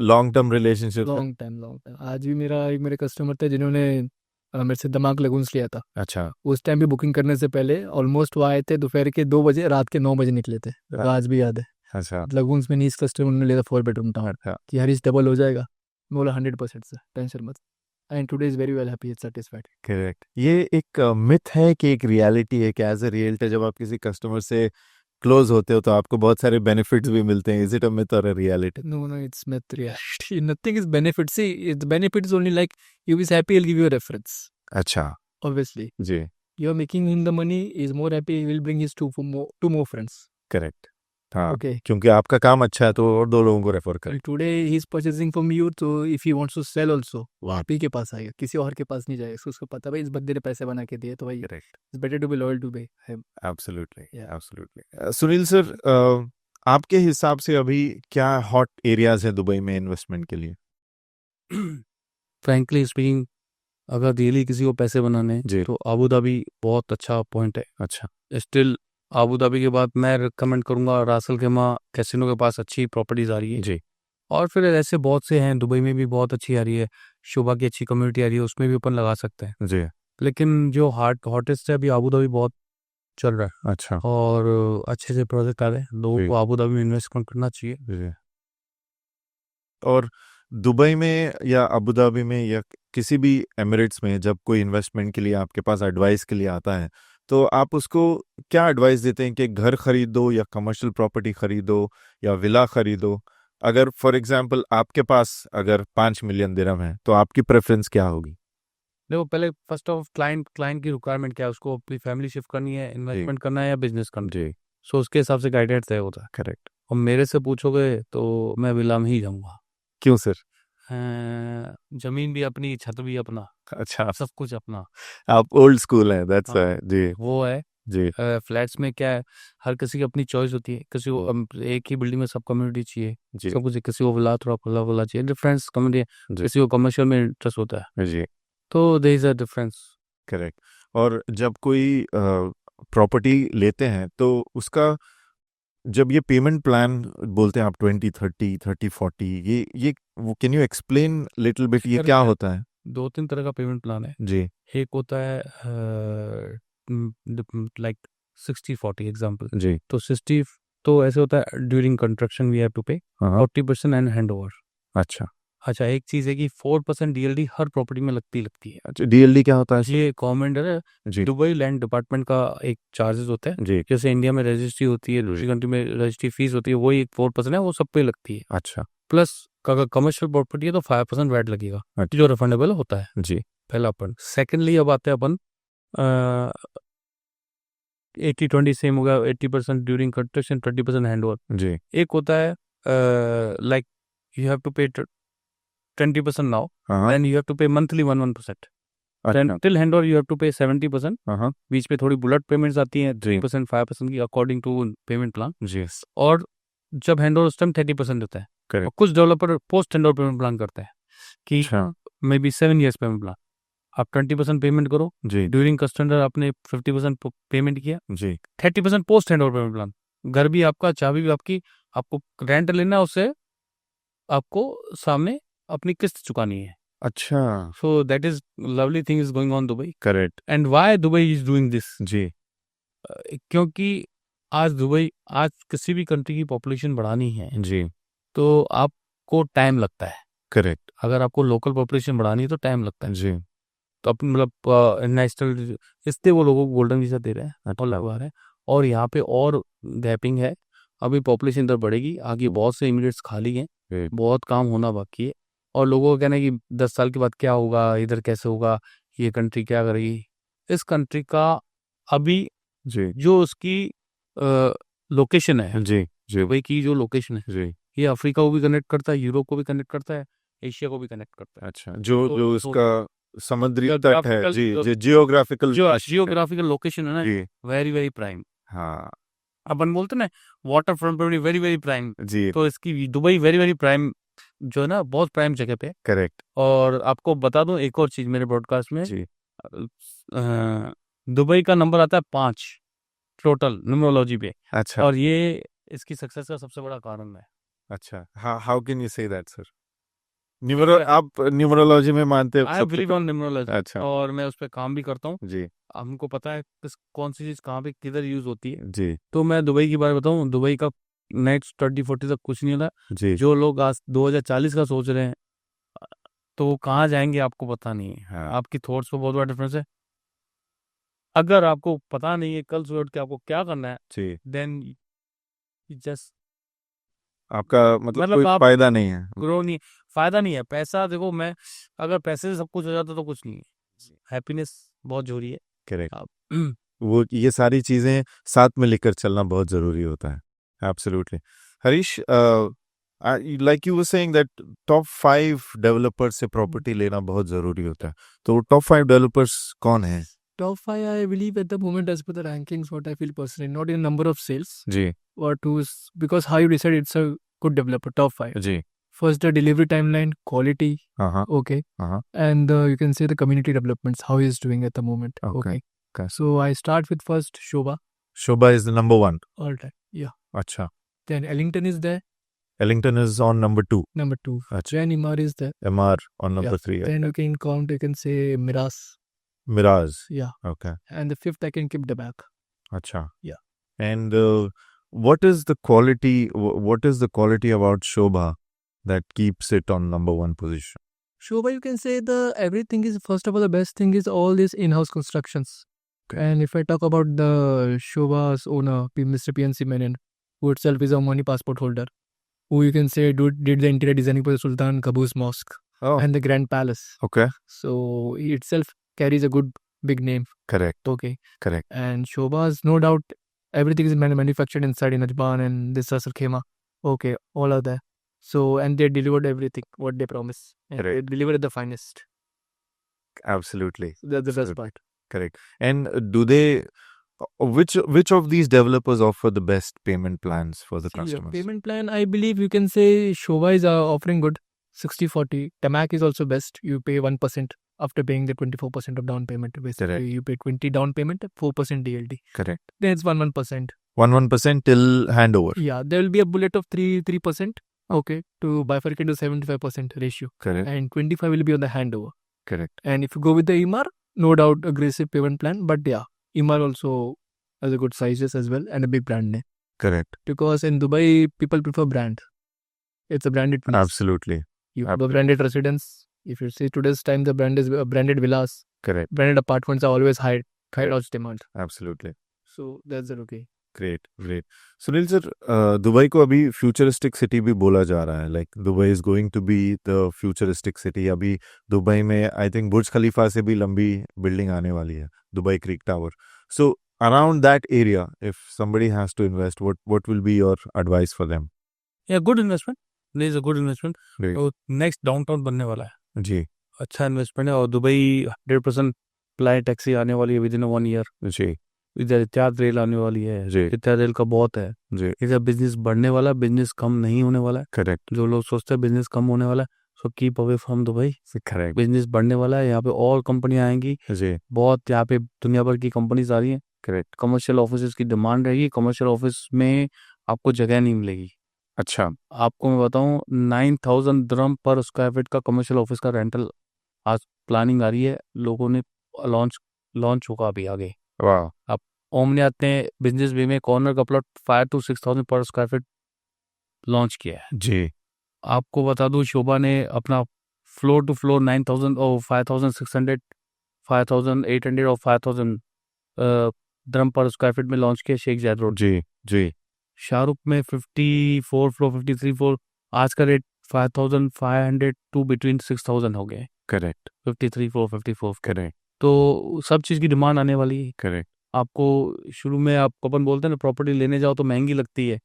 लॉन्ग टर्म रिलेशनशिप्स हैं? Long time. आज भी मेरे कस्टमर थे जिन्होंने मेरे से दमाक लगूंस लिया था। अच्छा, उस टाइम भी बुकिंग करने से पहले ऑलमोस्ट वो आए थे दोपहर के 2 बजे, रात के 9 बजे निकले थे। हाँ। आज भी याद है। अच्छा, लगूंस में नीस कस्टमर ने लिया था 4 बेडरूम टाउन, अच्छा, कि हरीश डबल हो जाएगा। मैं बोला 100% से टेंशन मत, and today is very well happy, satisfied. Correct. ये एक मिथ है कि एक रियलिटी है कि एज अ रियल्टर जब आप किसी कस्टमर से क्लोज होते हो तो आपको बहुत सारे बेनिफिट्स भी मिलते हैं? इज इट अ मिथ और a reality? No, it's myth reality. Nothing is benefit. See, the benefit is only like you is happy, he'll give you a reference. अच्छा, Obviously, जी, you're making him the money, he's more happy, he will bring his two more friends. Correct. हाँ, Okay. क्योंकि आपका काम अच्छा है तो और 2 लोगों को रेफर करें। And today he's purchasing from you, so if he wants to sell also, वो आप ही के पास आएगा, किसी और के पास नहीं जाएगा। So उसको पता है भाई इस बंदे ने पैसे बना के दिए, तो भाई correct, it's better to be loyal to him. Absolutely, Yeah. Absolutely. Sunil sir, आपके हिसाब से अभी क्या हॉट एरियाज हैं दुबई में इन्वेस्टमेंट के लिए? फ्रैंकली स्पीकिंग, अगर रियली किसी को पैसे बनाने हैं, जी। तो अबू धाबी बहुत अच्छा पॉइंट है। अच्छा, स्टिल अबू धाबी के बाद मैं रिकमेंड करूंगा रासल खेमा कैसीनो के पास अच्छी प्रॉपर्टीज आ रही है। जी, और फिर ऐसे बहुत से हैं, दुबई में भी बहुत अच्छी आ रही है, शोभा की अच्छी कम्युनिटी आ रही है, उसमें भी अपन लगा सकते हैं। जी, लेकिन जो हॉटेस्ट है अभी अबू धाबी बहुत चल रहा है, अच्छा, और अच्छे से प्रोजेक्ट आ रहे हैं, लोगों जी। को अबू धाबी में इन्वेस्टमेंट करना चाहिए। जी। और दुबई में या अबू धाबी में या किसी भी एमिरेट्स में जब कोई इन्वेस्टमेंट के लिए आपके पास एडवाइस के लिए आता है तो आप उसको क्या एडवाइस देते हैं कि घर खरीदो या कमर्शियल प्रॉपर्टी खरीदो या विला खरीदो? अगर फॉर एग्जांपल आपके पास अगर 5 मिलियन दिरहम है तो आपकी प्रेफरेंस क्या होगी? देखो, पहले फर्स्ट ऑफ क्लाइंट की रिक्वायरमेंट क्या है, उसको अपनी फैमिली शिफ्ट करनी है, इन्वेस्टमेंट करना है या बिजनेस करना है। जी, सो उसके हिसाब से गाइडेंस तय होता है। करेक्ट। और मेरे से पूछोगे तो मैं विला में ही जाऊंगा। क्यों सर? जमीन भी अपनी, छत भी अपना, अच्छा, सब कुछ अपना। आप ओल्ड स्कूल हैं, दैट्स हाँ, जी, वो है। जी, फ्लैट्स में क्या है, हर किसी की अपनी चॉइस होती है। किसी को एक ही बिल्डिंग में सब कम्युनिटी चाहिए, जी, सब कुछ, किसी को विला थोड़ा खुला खुला चाहिए, डिफरेंस कम्युनिटी, जी, किसी को कमर्शियल में इंटरेस्ट होता है, जी, तो there is a difference. Correct. और जब कोई प्रॉपर्टी लेते हैं तो उसका जब ये पेमेंट प्लान बोलते हैं आप 20, 30, 30, 40, ये can you explain little bit ये क्या होता है? 2-3 तरह का पेमेंट प्लान है। जी, एक होता है लाइक 60-40 एग्जांपल। जी, तो 60 तो ऐसे होता है, during construction we have to pay हाँ, 40% एंड हैंड ओवर। अच्छा, अच्छा, एक चीज़ है कि 4% डीएलडी हर प्रॉपर्टी में लगती है। अच्छा, डीएलडी क्या होता है? ये गवर्नमेंट है, जी, दुबई लैंड डिपार्टमेंट का एक चार्जेस होता है। जी, जैसे इंडिया में रजिस्ट्री होती है, दूसरी कंट्री में रजिस्ट्री फीस होती है, वही 4% है, वो सब पे लगती है। अच्छा, प्लस अगर कमर्शियल प्रॉपर्टी है तो 5% वैट लगेगा, अच्छा, जो रिफंडेबल होता है। जी, पहला अपन। सेकेंडली अब आते हैं अपन 80-20 सेम होगा, 80% ड्यूरिंग कंस्ट्रक्शन, 20% हैंड ओवर। जी, एक होता है लाइक यू हैव टू पे 20% नाउ, हाँ, then you have to pay monthly 1%। अच्छा, till hand over you have to pay 70%। हाँ, बीच में थोड़ी बुलेट पेमेंट्स आती हैं, जी, 3% 5% की, अकॉर्डिंग टू पेमेंट प्लान। जी, और जब हैंड ओवर उस टाइम 30% होता है। और करेक्ट, कुछ developer post hand over payment plan करते हैं कि अच्छा, may be 7 years payment plan. आप 20% पेमेंट करो, जी, ड्यूरिंग कंस्ट्रक्शन आपने 50% पेमेंट किया, जी, 30% post hand over payment plan. घर भी आपका, चाबी भी आपकी, आपको रेंट लेना है, उससे आपको सामने अपनी किस्त चुकानी है। अच्छा, so that is lovely thing is going on Dubai. Correct, and why Dubai is doing this? जी, क्योंकि आज किसी भी कंट्री की पॉपुलेशन बढ़ानी है जी, तो आपको टाइम लगता है। करेक्ट, अगर आपको लोकल पॉपुलेशन बढ़ानी है तो टाइम लगता है। जी, तो अपन मतलब नेशनल, इसलिए वो लोगों को गोल्डन वीजा दे रहे हैं और अच्छा, लगवा रहे हैं। और यहाँ पे और गैपिंग है, अभी पॉपुलेशन इधर बढ़ेगी, आगे बहुत से इमिग्रेट्स खाली हैं, जी, बहुत काम होना बाकी है। और लोगों का कहना है कि 10 साल के बाद क्या होगा, इधर कैसे होगा, ये कंट्री क्या करेगी। इस कंट्री का अभी जी जो उसकी लोकेशन है, जी जी दुबई की जो लोकेशन है, जी ये अफ्रीका को भी कनेक्ट करता है, यूरोप को भी कनेक्ट करता है, एशिया को भी कनेक्ट करता है। अच्छा जो तो जो उसका समुद्री तट है Geographical- जी जी जियोग्राफिकल जो जियोग्राफिकल लोकेशन है ना, जी वेरी वेरी प्राइम। हाँ अपन बोलते हैं ना वाटर फ्रंट पर वेरी वेरी प्राइम, जी तो इसकी दुबई वेरी वेरी प्राइम जो है ना, बहुत प्राइम जगह पे है। करेक्ट और आपको बता दूं एक और चीज मेरे ब्रॉडकास्ट में, जी दुबई का नंबर आता है 5 टोटल न्यूमरोलॉजी पे, अच्छा और ये इसकी सक्सेस का सबसे बड़ा कारण है। अच्छा how can you say that sir आप न्यूमरोलॉजी में मानते हो आई सबसे बिलीव ऑन न्यूमरोलॉजी, अच्छा और मैं उस पर काम भी करता हूँ। जी हमको पता है कौन सी चीज़ कहाँ पे किधर यूज़ होती है। जी तो मैं दुबई की बात बताऊँ, दुबई का नेक्स्ट 2040 तक कुछ नहीं होता। जी जो लोग आज 2040 का सोच रहे हैं, तो वो कहाँ जाएंगे आपको पता नहीं है। हाँ आपकी थॉट्स पे बहुत बड़ा डिफरेंस है। अगर आपको पता नहीं है कल सुबह उठ के आपको क्या करना है, जी देन जस्ट आपका मतलब मतलब कोई आप फायदा नहीं है ग्रो नहीं, फायदा नहीं है। पैसा देखो, मैं अगर पैसे से सब कुछ हो जाता तो कुछ नहीं है। हैप्पीनेस बहुत जरूरी है। करेक्ट आप वो ये सारी चीजें साथ में लेकर चलना बहुत जरूरी होता है absolutely Harish like you were saying that top 5 developers से प्रॉपर्टी लेना बहुत जरूरी होता है तो टॉप 5 डेवलपर्स कौन है Top 5, I believe at the moment, as per the rankings, what I feel personally, not in number of sales, ji but who's, because how you decide it's a good developer. Top 5. Ji First, the delivery timeline, quality, हाँ हाँ okay, हाँ and you can say the community developments, how he is doing at the moment. Okay. Okay. Okay. So I start with first Shobha, Shobha is the number 1 all time. Yeah. अच्छा Then Ellington is there, Ellington is on number 2 number 2. अच्छा Then Imar is there. MR on number Yeah. 3 Then you can count, you can say Miras. Miras Yeah. Okay And the fifth, I can keep the back. अच्छा Yeah. and what is the quality what is the quality about Shobha that keeps it on number 1 position Shobha, you can say the everything is, first of all, the best thing is all these in-house constructions. Okay. And if I talk about the Shobha's owner, Mr. PNC Menon, who itself is a money passport holder, who you can say did the interior designing for the Sultan Qaboos Mosque oh and the Grand Palace. okay So he itself carries a good big name. correct Okay. correct And Shobha's, no doubt, everything is manufactured inside in Ajban and this Asal Khema. Okay, all are there. So, and they delivered everything what they promised. And they Correct. delivered the finest. absolutely So that's the best Absolutely. part. correct and do they which of these developers offer the best payment plans for the See, the customers payment plan, I believe you can say Shobha is offering good 60-40. Tamac is also best. You pay 1% after paying the 24% of down payment. Basically, Correct. you pay 20 down payment, 4% DLD. correct Then it's 1%. 1% till handover Yeah, there will be a bullet of 3%. Okay, to bifurcate to 75% ratio. correct And 25 will be on the handover. correct And if you go with the Imar, no doubt aggressive payment plan. But yeah, Imar also has a good sizes as well and a big brand name. correct Because in Dubai, people prefer brand. It's a branded place. absolutely You have a Absolutely. branded residence. If you see today's time, the brand is branded villas. correct Branded apartments are always high large demand. absolutely So that's it. Okay. great Sunil sir Dubai को अभी फ्यूचरिस्टिक सिटी भी बोला जा रहा है like Dubai is going to be the futuristic city अभी दुबई में आई थिंक बुर्ज खलीफा से भी लंबी बिल्डिंग आने वाली है Dubai creek tower so around that area if somebody has to invest what will be your advice for them या good investment, this is a good investment. Great. तो नेक्स्ट डाउनटाउन बनने वाला है, जी अच्छा इन्वेस्टमेंट है। और दुबई 100% फ्लाई टैक्सी आने वाली है विद इन 1 ईयर। जी इधर इत्याद रेल आने वाली है, जी इत्याद रेल का बहुत है। जी इधर बिजनेस बढ़ने वाला, बिजनेस कम नहीं होने वाला है। करेक्ट जो लोग सोचते हैं बिजनेस कम होने वाला है, so keep away from Dubai. Correct business बढ़ने वाला है, यहाँ पे और कंपनियां आएंगी, जी बहुत यहाँ पे दुनिया भर की कंपनीज आ रही हैं। करेक्ट कमर्शियल ऑफिस की डिमांड रहेगी, कमर्शियल ऑफिस में आपको जगह नहीं मिलेगी। अच्छा आपको मैं बताऊं 9,000 दिरहम पर स्क्वायर फीट का कमर्शियल ऑफिस का रेंटल आज प्लानिंग आ रही है, लोगों ने लॉन्च होगा अभी आगे। वाह ओमने अपने बिजनेस वे में कॉर्नर का प्लॉट 5 to 6,000 पर स्क्वायर फीट लॉन्च किया है। जी आपको बता दूं शोभा ने अपना फ्लोर टू फ्लोर 9,000 और 5,600 5,800 और 5,000 दिरहम पर स्क्वायर फीट में लॉन्च किया शेख जायद रोड। जी जी शाहरुख में 54 फ्लोर 53 फ्लोर, आज का रेट 5,500 टू बिटवीन 6,000 हो गए। करेक्ट 53 फ्लोर 54 करेक्ट तो सब चीज़ की डिमांड आने वाली है। करेक्ट आपको शुरू में आप अपन बोलते हैं ना प्रॉपर्टी लेने जाओ तो महंगी लगती है,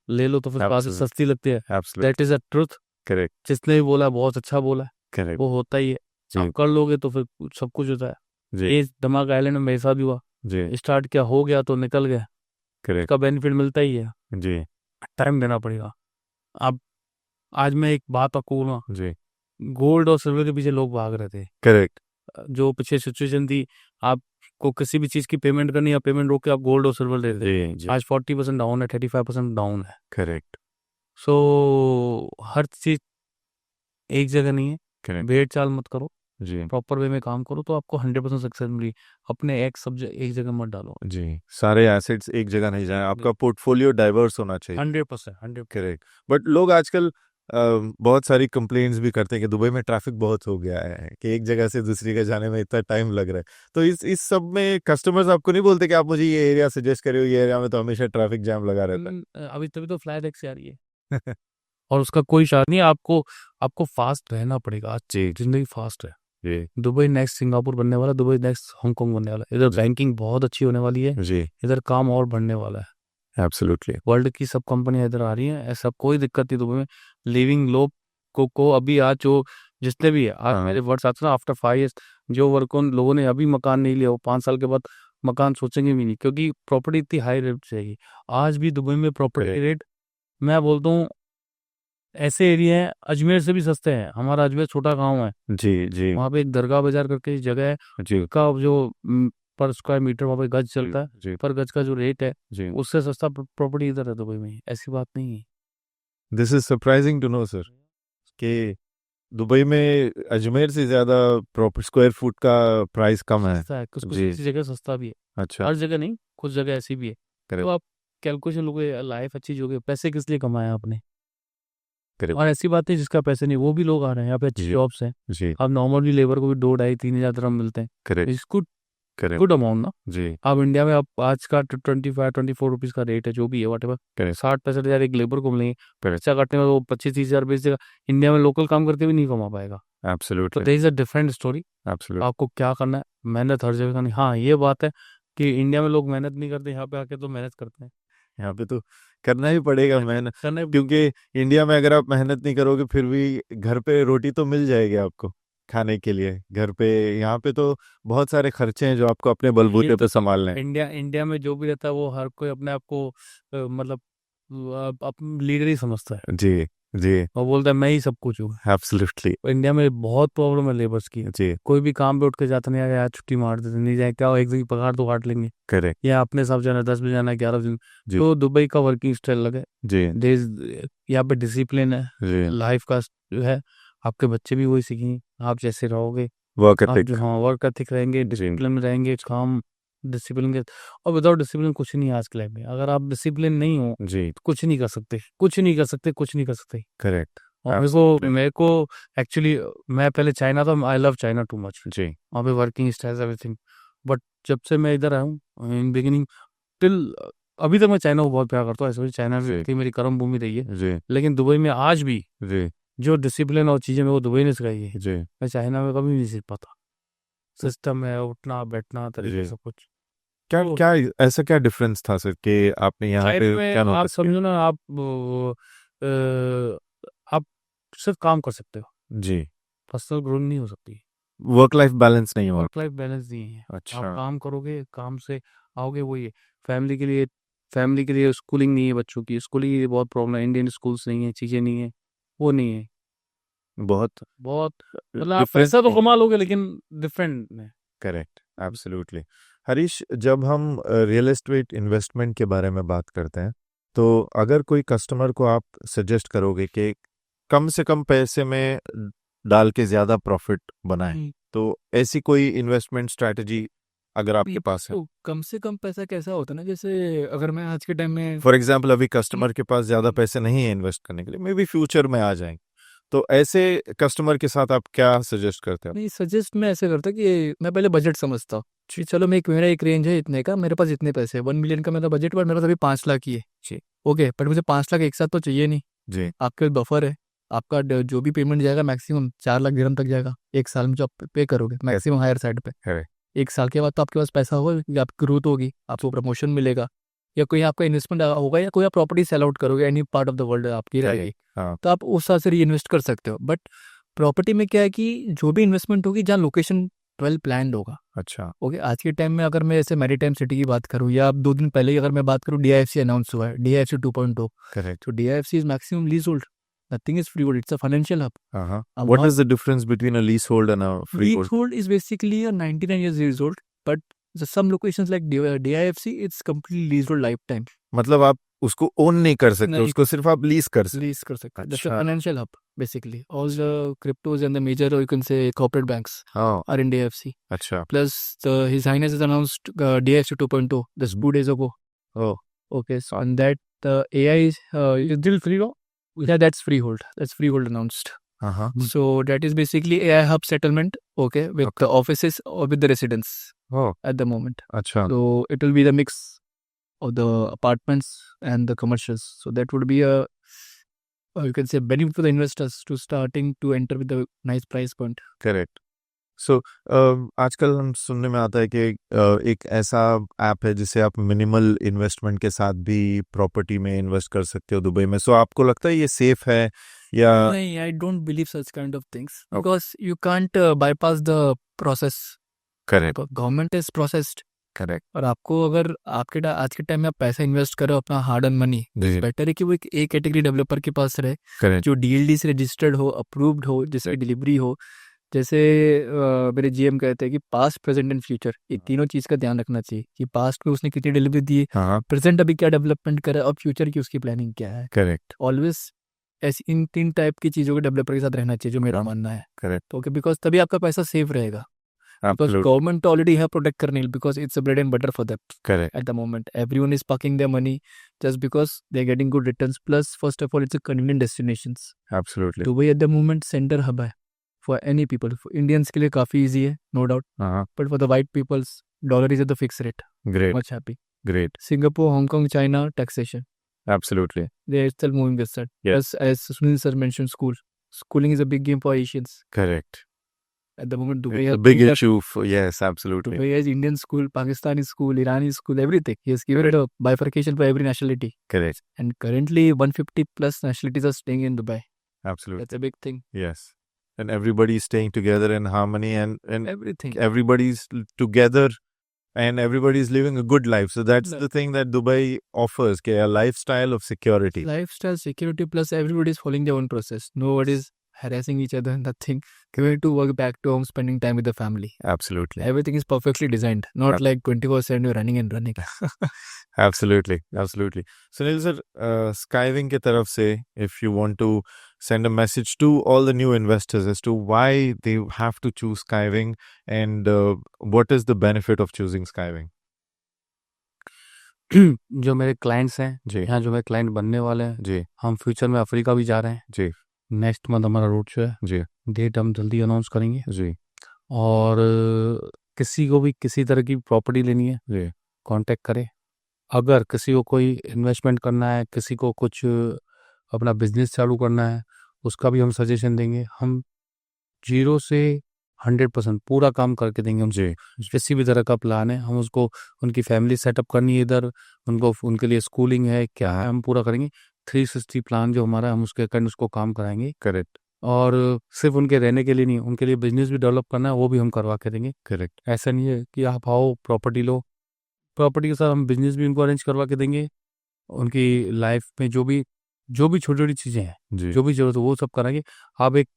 ले लो तो फिर बाद में Absolutely. सस्ती लगती है। Absolutely. That is a truth. Correct. जिसने भी बोला बहुत अच्छा बोला, Correct. वो होता ही है। जी आप कर लोगे तो फिर सब कुछ होता है। जी ये धमाक आइलैंड में मेरे साथ भी हुआ। जी स्टार्ट किया, हो गया तो निकल गया, करेक्ट इसका बेनिफिट मिलता ही है। जी टाइम देना पड़ेगा। अब आज मैं एक बात आपको बोलूँ, जी गोल्ड और सिल्वर के पीछे लोग भाग रहे थे। करेक्ट जो पीछे सिचुएशन थी, आपको किसी भी चीज़ की पेमेंट करनी है, पेमेंट रोक के आप गोल्ड और सिल्वर ले रहे थे। जी जी आज 40% डाउन है, 35% डाउन है। करेक्ट सो हर चीज़ एक जगह नहीं है। करेक्ट भेड़ चाल मत करो, जी प्रॉपर वे में काम करो तो आपको 100% सक्सेस मिली। अपने एक सब्जेक्ट एक जगह मत डालो। जी सारे एसेट्स एक जगह नहीं जाए, आपका पोर्टफोलियो डाइवर्स होना चाहिए। 100%, 100%। करेक्ट। बट लोग आजकल बहुत सारी कंप्लेंट्स भी करते हैं कि दुबई में ट्रैफिक बहुत हो गया है, कि एक जगह से दूसरी जगह जाने में इतना टाइम लग रहा है। तो इस सब में कस्टमर्स आपको नहीं बोलते कि आप मुझे ये एरिया सजेस्ट करिए, ये एरिया में तो हमेशा ट्रैफिक जैम लगा रहता अभी तभी तो फ्लाइट एक्स आ रही है है। और उसका कोई शायद नहीं है। आपको फास्ट रहना पड़ेगा। आज जी जिंदगी फास्ट है। जी दुबई नेक्स्ट सिंगापुर बनने वाला, दुबई नेक्स्ट हांगकांग बनने वाला। इधर बैंकिंग बहुत अच्छी होने वाली है, जी इधर काम और बढ़ने वाला है। एब्सोल्युटली वर्ल्ड की सब कंपनियां इधर आ रही हैं, ऐसा कोई दिक्कत नहीं दुबई में। लिविंग लोग को अभी आज जो जितने भी है आज हाँ। मेरे वर्ड्स आते हैं ना, आफ्टर 5 years जो वर्क ऑन लोगों ने अभी मकान नहीं लिया, वो 5 साल के बाद मकान सोचेंगे भी नहीं, क्योंकि प्रॉपर्टी इतनी हाई रेट चाहिए। आज भी दुबई में प्रॉपर्टी Correct. रेट, मैं बोलता हूँ ऐसे एरिया हैं अजमेर से भी सस्ते हैं। हमारा अजमेर छोटा गांव है, जी जी वहाँ पे एक दरगाह बाजार करके जगह है, जी का जो पर स्क्वायर मीटर वहाँ पे गज चलता है, जी पर गज का जो रेट है जी उससे सस्ता प्रॉपर्टी इधर है दुबई में। ऐसी बात नहीं है। This is surprising to know sir कि दुबई में अजमेर से ज्यादा प्रॉपर स्क्वायर फुट का प्राइस कम है। सस्ता है, कुछ कुछ जी किसी जगह सस्ता भी है, अच्छा हर जगह नहीं, कुछ जगह ऐसी भी है। तो करेक्ट आप कैलकुलेशन लोगे, लाइफ अच्छी जोगे, पैसे किस लिए कमाए आपने। करेक्ट और ऐसी बात नहीं जिसका पैसे नहीं, वो भी लोग आ रहे हैं यहाँ पे, अच्छी जी जॉब्स हैं। जी अब नॉर्मली लेबर को भी 2-2.5-3 हज़ार dirham मिलते हैं। करेक्ट इसको करेक्ट गुड अमाउंट ना। जी अब इंडिया में आप आज का 25-24 रुपीज़ का रेट है, जो भी है वट एवर, करेक्ट 60-65 हज़ार एक लेबर को मिलेंगे। करेक्ट खर्चा काटने में वो 25-30 हज़ार बेच देगा, इंडिया में लोकल काम करके भी नहीं कमा पाएगा। तो absolutely there is a different story. Absolutely आपको क्या करना है, मेहनत हर जगह करनी। हाँ ये बात है कि इंडिया में लोग मेहनत नहीं करते, यहाँ पे आके तो मेहनत करते हैं। यहाँ पे तो करना ही पड़ेगा मेहनत, करने क्योंकि इंडिया में अगर आप मेहनत नहीं करोगे फिर भी घर पे रोटी तो मिल जाएगी आपको खाने के लिए घर पे। यहाँ पे तो बहुत सारे खर्चे हैं जो आपको अपने बलबूते पे संभालने हैं। इंडिया में जो भी रहता है वो हर कोई अपने आप को मतलब लीडर ही समझता है जी जी और बोलता है मैं ही सब कुछ हूँ। एब्सोल्युटली इंडिया में बहुत प्रॉब्लम है लेबर्स की। जी कोई भी काम पे उठ के जाता नहीं है, यार छुट्टी मार देते, नहीं जाए क्या हो, एक दिन की पगार तो काट लेंगे, करेक्ट या अपने हिसाब जाना 10 बजे जाना 11 बजे। जी तो दुबई का वर्किंग स्टाइल अलग है। जी यहाँ पे डिसिप्लिन है, जी लाइफ का जो है, आपके बच्चे भी वही सीखेंगे। आप जैसे रहोगे, वर्क आप एथिक जो हाँ वर्क एथिक रहेंगे, जी डिसिप्लिन में रहेंगे, काम डिसिप्लिन के। और विदाउट डिसिप्लिन कुछ नहीं है आज के लाइफ में। अगर आप डिसिप्लिन नहीं हो जी तो कुछ नहीं कर सकते, कुछ नहीं कर सकते, कुछ नहीं कर सकते। करेक्ट और मेरे को एक्चुअली, मैं पहले चाइना था, I love China too much. जी वहाँ पे वर्किंग स्टाइल एवरीथिंग। बट जब से मैं इधर आया हूँ, इन बिगिनिंग टिल अभी तक मैं चाइना को बहुत प्यार करता हूँ। ऐसे चाइना जी भी मेरी कर्म भूमि रही है, जी लेकिन दुबई में आज भी जी जो डिसिप्लिन और चीज़ें मेरे को दुबई ने सिखाई है, जी मैं चाइना में कभी नहीं सीख पाता। सिस्टम है, उठना बैठना तरीके, जी सब कुछ। क्या तो क्या ऐसा क्या डिफरेंस था सर कि आपने यहाँ लाइफ पे में क्या आप नोटिस किया? समझो ना, आप सिर्फ काम कर सकते हो, जी पर्सनल ग्रोथ नहीं हो सकती। वर्क लाइफ बैलेंस नहीं हुआ। वर्क लाइफ बैलेंस नहीं है। आप अच्छा काम करोगे, काम से आओगे, वही है। फैमिली के लिए स्कूलिंग नहीं है, बच्चों की स्कूलिंग की बहुत प्रॉब्लम है। इंडियन स्कूल्स नहीं है, चीज़ें नहीं है, वो नहीं है। बहुत बहुत मतलब आप डिफरेंस पैसा तो नहीं कमा लोगे लेकिन डिफरेंट है। Correct absolutely. हरीश, जब हम रियल एस्टेट इन्वेस्टमेंट के बारे में बात करते हैं तो अगर कोई कस्टमर को आप सजेस्ट करोगे कि कम से कम पैसे में डाल के ज्यादा प्रॉफिट बनाए, तो ऐसी कोई इन्वेस्टमेंट स्ट्रैटेजी अगर आपके पास है? तो कम से कम पैसा कैसा होता है ना, जैसे अगर मैं आज के टाइम में फॉर एग्जाम्पल अभी कस्टमर के पास ज्यादा पैसे नहीं है इन्वेस्ट करने के लिए, मे बी फ्यूचर में आ जाएंगे, तो ऐसे कस्टमर के साथ आप क्या सजेस्ट करते हैं? नहीं सजेस्ट मैं ऐसे करता कि मैं पहले बजट समझता हूँ कि चलो मेरा एक रेंज है इतने का, मेरे पास इतने पैसे है, 1 मिलियन का मेरा बजट, पर मेरे पास अभी 5 लाख ही है। जी ओके, पर मुझे 5 लाख एक साथ तो चाहिए नहीं। जी आपके बफर है, आपका जो भी पेमेंट जाएगा मैक्सिमम 4 लाख दिरहम तक जाएगा एक साल में, जो आप पे करोगे मैक्सिमम हायर साइड पे। है 1 साल के बाद तो आपके पास पैसा होगा, या आपकी ग्रोथ होगी, आपको प्रमोशन मिलेगा, या कोई आपका इन्वेस्टमेंट होगा, या कोई आप प्रॉपर्टी सेल आउट करोगे, any part of the world आपकी रहेगी, हाँ तो आप उस हिसाब से री इन्वेस्ट कर सकते हो। बट प्रॉपर्टी में क्या है कि जो भी इन्वेस्टमेंट होगी जहाँ लोकेशन वेल प्लान्ड होगा। अच्छा ओके, आज के टाइम में अगर मैं ऐसे मैरीटाइम सिटी की बात करूँ, या अब 2 दिन पहले ही अगर मैं बात करूँ, DIFC अनाउंस हुआ है, DIFC 2.0, करेक्ट तो DIFC is maximum lease hold, nothing is free hold, it's a financial hub. हाँ अब व्हाट वहाँ is the difference between a lease hold and a free hold? leasehold is basically a 99 years leasehold, but some locations like DIFC, it's completely leasehold lifetime. मतलब आप उसको ओन नहीं कर सकते, नहीं उसको सिर्फ आप लीज कर सकते। Lease कर सकते हैं. That's a अच्छा financial hub, basically. All the cryptos and the major, or you can say, corporate banks हाँ are in DIFC. अच्छा Plus, His Highness has announced DIFC 2.0 just 2 days ago. Oh. Okay, so on that, the AI is still freehold. Yeah, that's freehold. That's freehold announced. हाँ So that is basically AI hub settlement, okay, with Okay. the offices or with the residents oh at the moment. अच्छा So it will be the mix of the apartments and the commercials. So that would be you can say, benefit for the investors to starting to enter with a nice price point. Correct. So आजकल हम सुनने में आता है कि एक ऐसा ऐप है जिसे आप मिनिमल इन्वेस्टमेंट के साथ भी प्रॉपर्टी में इन्वेस्ट कर सकते हो दुबई में। सो आपको लगता है ये सेफ है या? नहीं, I don't believe such kind of things because you can't bypass the process. Correct Government is processed. Correct और आपको अगर आज के टाइम में आप पैसा इन्वेस्ट करो अपना हार्ड अर्न मनी, जी बेटर है कि वो एक कैटेगरी डेवलपर के पास रहे, करेक्ट जो DLD से रजिस्टर्ड हो, अप्रूव्ड हो, जिसकी डिलीवरी हो। जैसे मेरे GM कहते हैं कि पास्ट, प्रेजेंट एंड फ्यूचर, ये तीनों चीज़ का ध्यान रखना चाहिए कि पास्ट में उसने कितनी डिलीवरी दी है, हाँ प्रेजेंट अभी क्या डेवलपमेंट करा है, और फ्यूचर की उसकी प्लानिंग क्या है। करेक्ट ऑलवेज ऐसी इन 3 टाइप की चीज़ों के डेवलपर के साथ रहना चाहिए, जो मेरा मानना है। करेक्ट ओके, बिकॉज तभी आपका पैसा सेफ रहेगा, बिकॉज एब्सोल्युटली गवर्नमेंट ऑलरेडी है प्रोटेक्ट करने, because it's a bread and butter for that correct at the moment. Everyone is parking their money just because they're getting good returns. Plus, first of all, it's a convenient destinations. Absolutely Dubai at the moment center hub है for any people. For Indians के लिए काफ़ी easy है, no doubt. हाँ But for the white peoples, dollar is at the fixed rate. Great Much happy. Great Singapore, Hong Kong, China, taxation. Absolutely They are still moving this side. Yes. Plus, as Sunil sir mentioned, school. Schooling is a big game for Asians. Correct. At the moment, Dubai It's has a big India- issue for, yes absolutely Dubai has Indian school, Pakistani school, Irani school, everything. He has given it a bifurcation for every nationality. correct And currently 150 plus nationalities are staying in Dubai. absolutely That's a big thing. yes and everybody is staying together in harmony and Everything. everybody's together and everybody's living a good life. So that's No. the thing that Dubai offers, okay, a lifestyle of security. Lifestyle, security, plus everybody is following their own process. Nobody is harassing each other, nothing. Going to work, back to home, spending time with the family. Absolutely. Everything is perfectly designed. Not like 24/7 you're running and running. Absolutely. Absolutely. Sunil sir, Skywing ke taraf se, if you want to send a message to all the new investors as to why they have to choose Skywing and what is the benefit of choosing Skywing? जो मेरे क्लाइंट्स हैं, जी यहाँ जो मेरे क्लाइंट बनने वाले हैं, जी हम फ्यूचर में अफ्रीका भी जा रहे हैं। जी नेक्स्ट मंथ हमारा रोड शो है, जी डेट हम जल्दी अनाउंस करेंगे। जी और किसी को भी किसी तरह की प्रॉपर्टी लेनी है, जी कांटेक्ट करें। अगर किसी को कोई इन्वेस्टमेंट करना है, किसी को कुछ अपना बिजनेस चालू करना है, उसका भी हम सजेशन देंगे। हम 0 से 100% पूरा काम करके देंगे। हम जी किसी भी तरह का प्लान है, हम उसको, उनकी फैमिली सेटअप करनी है इधर, उनको उनके लिए स्कूलिंग है, क्या है, हम पूरा करेंगे। 360 प्लान जो हमारा है, हम उसके अकॉर्डिंग उसको काम कराएंगे। करेक्ट और सिर्फ उनके रहने के लिए नहीं, उनके लिए बिजनेस भी डेवलप करना है, वो भी हम करवा के देंगे। करेक्ट ऐसा नहीं है कि आप आओ प्रॉपर्टी लो, प्रॉपर्टी के साथ हम बिजनेस भी उनको अरेंज करवा के देंगे। उनकी लाइफ में जो भी छोटी छोटी चीज़ें हैं, जी जो भी जरूरत है, वो सब कराएंगे। आप एक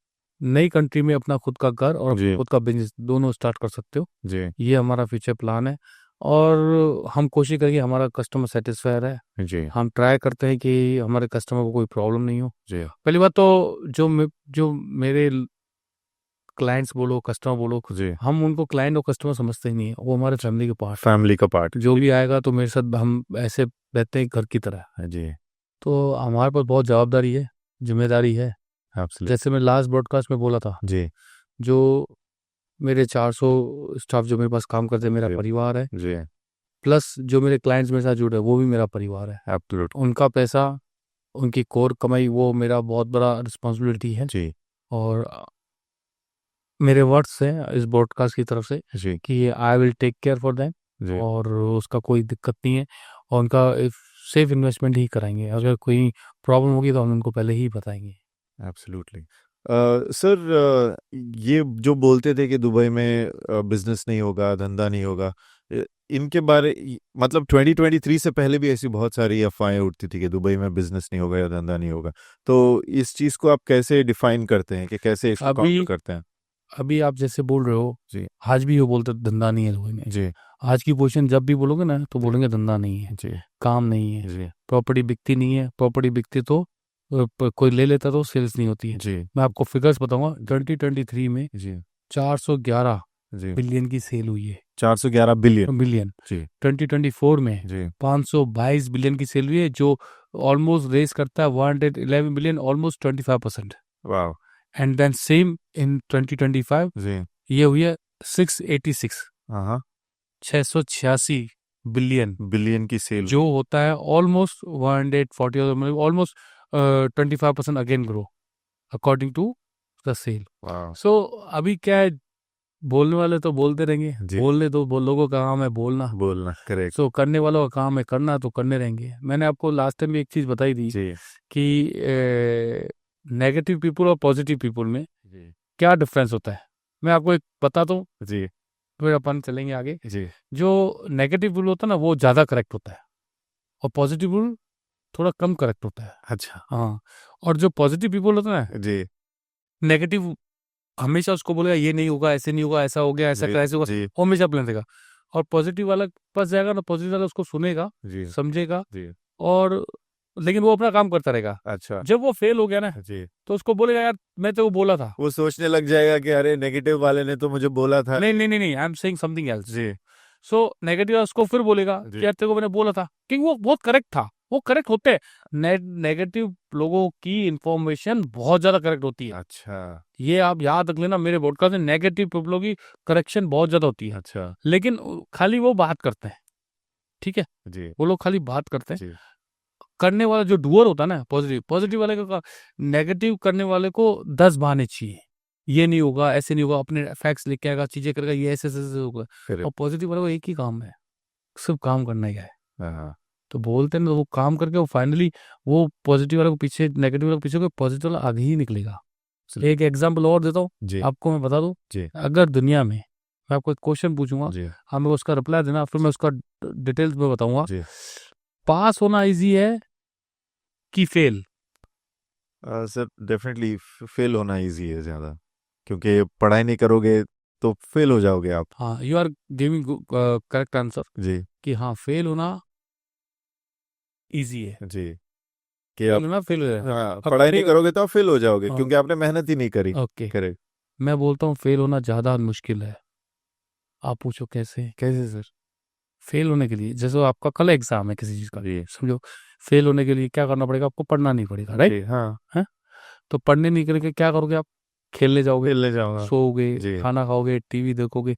नई कंट्री में अपना खुद का घर और जी खुद का बिजनेस दोनों स्टार्ट कर सकते हो। जी ये हमारा फ्यूचर प्लान है और हम कोशिश करेंगे हमारा कस्टमर सेटिस्फाई रहे। जी हम ट्राई करते हैं कि हमारे कस्टमर को कोई प्रॉब्लम नहीं हो। जी पहली बात तो जो मेरे क्लाइंट्स बोलो, कस्टमर बोलो, जी हम उनको क्लाइंट और कस्टमर समझते ही नहीं है, वो हमारे फैमिली के पार्ट। फैमिली का पार्ट जो भी आएगा तो मेरे साथ हम ऐसे रहते हैं घर की तरह। है जी तो हमारे पास बहुत जवाबदारी है, जिम्मेदारी है। एब्सोल्युटली जैसे मैं लास्ट ब्रॉडकास्ट में बोला था, जी जो मेरे 400 स्टाफ जो मेरे पास काम करते हैं, मेरा जी। परिवार है। जी प्लस जो मेरे क्लाइंट्स मेरे साथ जुड़े हैं, वो भी मेरा परिवार है। एब्सोल्युटली उनका पैसा, उनकी कोर कमाई, वो मेरा बहुत बड़ा रिस्पॉन्सिबिलिटी है। जी और मेरे वर्ड्स हैं इस ब्रॉडकास्ट की तरफ से जी कि I will take care for them जी और उसका कोई दिक्कत नहीं है और उनका सेफ इन्वेस्टमेंट ही कराएंगे। अगर कोई प्रॉब्लम होगी तो हम उनको पहले ही बताएंगे। एब्सोल्युटली। सर, ये जो बोलते थे कि दुबई में बिजनेस नहीं होगा, धंधा नहीं होगा, इनके मतलब 2023 से पहले भी ऐसी बहुत सारी अफवाहें उठती थी कि दुबई में बिजनेस नहीं होगा या धंधा नहीं होगा। तो इस चीज को आप कैसे डिफाइन करते हैं कि कैसे इसको अभी काउंटर करते हैं? अभी आप जैसे बोल रहे हो जी आज भी वो बोलते धंधा नहीं है दुबई में। जी आज की पोजीशन जब भी बोलोगे ना तो बोलेंगे धंधा नहीं है, जी काम नहीं है, जी प्रॉपर्टी बिकती नहीं है। प्रॉपर्टी बिकती तो कोई ले लेता तो सेल्स नहीं होती है। जी मैं आपको फिगर्स बताऊंगा। 2023 में जी 411 जी बिलियन की सेल हुई है। 411 बिलियन। बिलियन। जी 2024 में जी 522 बिलियन की सेल हुई है, जो ऑलमोस्ट रेस करता है 111 बिलियन, ऑलमोस्ट 25%। वाह। एंड देन सेम इन 2025 जी ये हुई है 686 हाँ 686 बिलियन, बिलियन की सेल। जो होता है ऑलमोस्ट 140, मतलब almost 25% again grow according to the sale. वाह। सो अभी क्या है, बोलने वाले तो बोलते रहेंगे, जी। बोलने दो, लोगों का काम है बोलना। बोलना करेक्ट। सो करने वालों का काम है करना, तो करने रहेंगे। मैंने आपको लास्ट टाइम भी एक चीज बताई थी जी कि नेगेटिव पीपल और पॉजिटिव पीपल में जी क्या डिफरेंस होता है। मैं आपको एक बताता हूँ, जी फिर अपन चलेंगे आगे। जी जो नेगेटिव पीपल होता है ना वो ज़्यादा करेक्ट होता है और पॉजिटिव पीपल थोड़ा कम करेक्ट होता है। अच्छा हाँ, और जो पॉजिटिव पीपल होता है ना, जी नेगेटिव हमेशा उसको बोलेगा ये नहीं होगा, ऐसे नहीं होगा, ऐसा हो गया, ऐसा जी करा, ऐसे होगा, जी वो हमेशा प्लान देगा। और पॉजिटिव वाला पास जाएगा ना, पॉजिटिव वाला उसको सुनेगा, जी समझेगा, जी और लेकिन वो अपना काम करता रहेगा। अच्छा जब वो फेल हो गया ना जी तो उसको बोलेगा यार मैं तो वो बोला था। वो सोचने लग जाएगा कि अरे नेगेटिव वाले ने तो मुझे बोला था। नहीं नहीं नहीं नहीं, I am saying something else. जी सो नेगेटिव उसको फिर बोलेगा जी। कि यार तेरे को मैंने बोला था, क्योंकि वो बहुत करेक्ट था। वो करेक्ट होते हैं, नेगेटिव लोगों की इंफॉर्मेशन बहुत ज्यादा करेक्ट होती है। अच्छा ये आप याद रख लेना, मेरे पॉडकास्ट में नेगेटिव पीपलों की करेक्शन बहुत ज्यादा होती है। अच्छा लेकिन खाली वो बात करते हैं, ठीक है, जी वो लोग खाली बात करते हैं। जी करने वाला जो डूअर होता है ना, पॉजिटिव वाले का, नेगेटिव करने वाले को 10 बहाने चाहिए। ये नहीं होगा, ऐसे नहीं होगा, अपने फैक्ट्स लेके आएगा, चीजें करेगा, ये ऐसे ऐसे होगा। करेक्ट। और पॉजिटिव वाले को एक ही काम है, सिर्फ काम करना ही है। हाँ तो बोलते हैं ना, वो काम करके वो फाइनली वो पॉजिटिव वाले को पीछे, नेगेटिव वाले को पीछे, पॉजिटिव वाला आगे ही निकलेगा। एक एग्जांपल और देता हूँ जी आपको, मैं बता दूं। जी अगर दुनिया में मैं आपको एक क्वेश्चन पूछूंगा, जी आप मेरे को उसका रिप्लाई देना, फिर मैं उसका डिटेल्स में बताऊंगा। जी पास होना इजी है कि फेल? सर डेफिनेटली फेल होना इजी है ज़्यादा, क्योंकि पढ़ाई नहीं करोगे तो फेल हो जाओगे आप। हाँ, you are giving correct answer जी कि हाँ फेल होना इजी है। जी कि फेल आप होना फेल हो जाएगा। हाँ अब पढ़ाई नहीं फेल- करोगे तो आप फेल हो जाओगे, हाँ। क्योंकि आपने मेहनत ही नहीं करी। Okay, correct. मैं बोलता हूँ फेल होना ज्यादा मुश्किल है। आप पूछो कैसे? कैसे सर? फेल होने के लिए, जैसे आपका कल एग्जाम है किसी चीज का, जी समझो, फेल होने के लिए क्या करना पड़ेगा? आपको पढ़ना नहीं पड़ेगा, राइट? जी हाँ है, तो पढ़ने नहीं करके क्या करोगे आप? खेलने जाओगे, खेलने जाऊंगा। सोओगे, जी खाना खाओगे, टीवी देखोगे,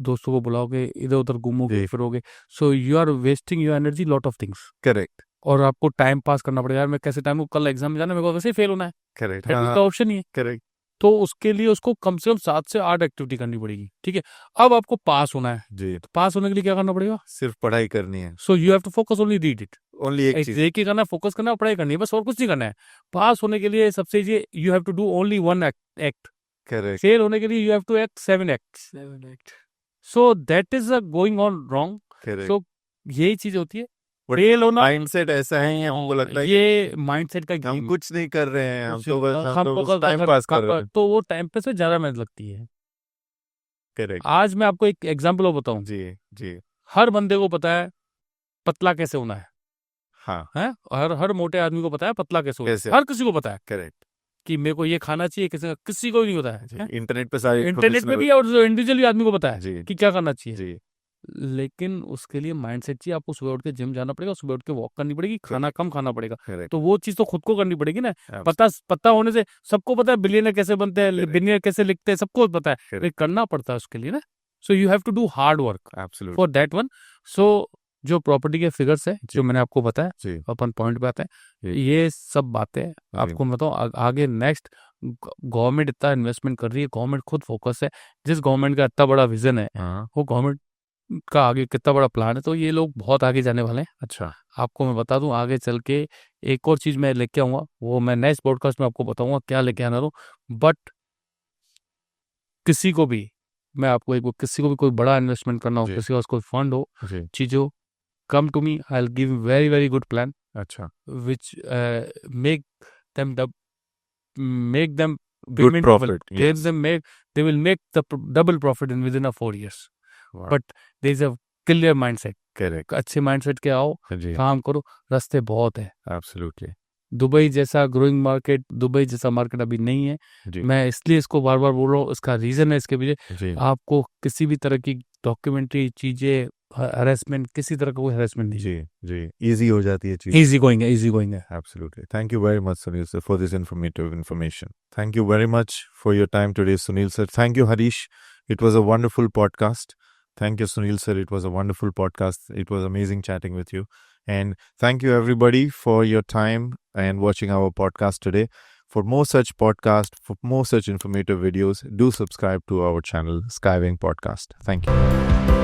दोस्तों को बुलाओगे, इधर उधर घूमोगे जी फिरोगे। So you are wasting your energy lot of things. Correct और आपको टाइम पास करना पड़ेगा, यार मैं कैसे टाइम को, कल एग्जाम में जाना, मेरे को वैसे ही फेल होना है, करेक्ट फिर हाँ उसका ऑप्शन ही है। करेक्ट तो उसके लिए उसको कम से कम 7 से 8 एक्टिविटी करनी पड़ेगी, ठीक है। अब आपको पास होना है, जी। तो पास होने के लिए क्या करना पड़ेगा? सिर्फ पढ़ाई करनी है, so you have to focus only read it. Only एक चीज। एक ही करना है, फोकस करना है, पढ़ाई करनी है, बस और कुछ नहीं करना है। पास होने के लिए सबसे easy, you have to do only 1 act. Correct fail होने के लिए you have to act 7 act. So that is going on wrong. Correct. So यही चीज होती है, But फेल होना। माइंडसेट ऐसा है, हमको लगता है ये माइंडसेट का कि हम गेम। कुछ नहीं कर रहे हैं, हम कुछ तो बस हम हम लोग तो टाइम पास कर रहे हैं। तो वो टाइम पे से ज्यादा मेहनत लगती है। करेक्ट। आज मैं आपको एक एग्जांपल और बताऊं। जी जी हर बंदे को पता है पतला कैसे होना हाँ है? हर मोटे आदमी को पता है पतला कैसे होना कैसे? है, हर किसी को पता है करेक्ट। कि मेरे को ये खाना चाहिए, किसी को भी नहीं पता है। इंटरनेट पे सारी इंटरनेट पे information भी, और जो इंडिविजुअली आदमी को पता है जी कि क्या करना चाहिए। जी लेकिन उसके लिए माइंडसेट चाहिए। आपको सुबह उठ के जिम जाना पड़ेगा, सुबह उठ के वॉक करनी पड़ेगी, खाना कम खाना पड़ेगा। करेक्ट। तो वो चीज तो खुद को करनी पड़ेगी ना। पता होने से सबको पता है बिलियनर कैसे बनते हैं, Correct. बिलियनर कैसे लिखते हैं, सबको पता है, Correct. लेकिन करना पड़ता है उसके लिए ना। So you have to do hard work absolute. For that one. So जो प्रॉपर्टी के फिगर्स है जो मैंने आपको बताया, जी अपन पॉइंट पे आते हैं, जी ये सब बातें आपको मैं बताऊँ आगे नेक्स्ट गवर्नमेंट इतना इन्वेस्टमेंट कर रही है, गवर्नमेंट खुद फोकस है, जिस गवर्नमेंट का इतना बड़ा विजन है हाँ वो गवर्नमेंट का आगे कितना बड़ा प्लान है, तो ये लोग बहुत आगे जाने वाले हैं। अच्छा आपको मैं बता दूं आगे चल के एक और चीज़ मैं लेके आऊँगा, वो मैं नेक्स्ट पॉडकास्ट में आपको बताऊंगा क्या लेके आना, बट किसी को भी मैं आपको एक किसी को भी कोई बड़ा इन्वेस्टमेंट करना हो, जी किसी का कोई फंड हो, जी चीज़ हो, come to me, I'll give you very very good plan अच्छा which make them make them Good payment profit, they yes. them make they will make the double profit in within a 4 years, Wow. but there is a clear mindset, Correct. अच्छे माइंडसेट के आओ, जी काम करो, रास्ते बहुत है। absolutely दुबई जैसा ग्रोइंग मार्केट, दुबई जैसा मार्केट अभी नहीं है। जी मैं इसलिए इसको बार बार बोल रहा हूँ, इसका रीज़न है इसके पीछे जी आपको किसी भी तरह की डॉक्यूमेंट्री चीज़ें, हरेसमेंट, किसी तरह का कोई हरेसमेंट नहीं, जी जी easy हो जाती है चीज इजी गोइंग है, इजी गोइंग है। Absolutely. Thank you very much, Sunil sir, for this informative information. Thank you very much for your time today, Sunil sir. Thank you, Harish. It was a wonderful podcast. Thank you, Sunil sir. It was a wonderful podcast. It was amazing chatting with you. And thank you, everybody, for your time and watching our podcast today. For more such podcasts, for more such informative videos, do subscribe to our channel, Skywing Podcast. Thank you.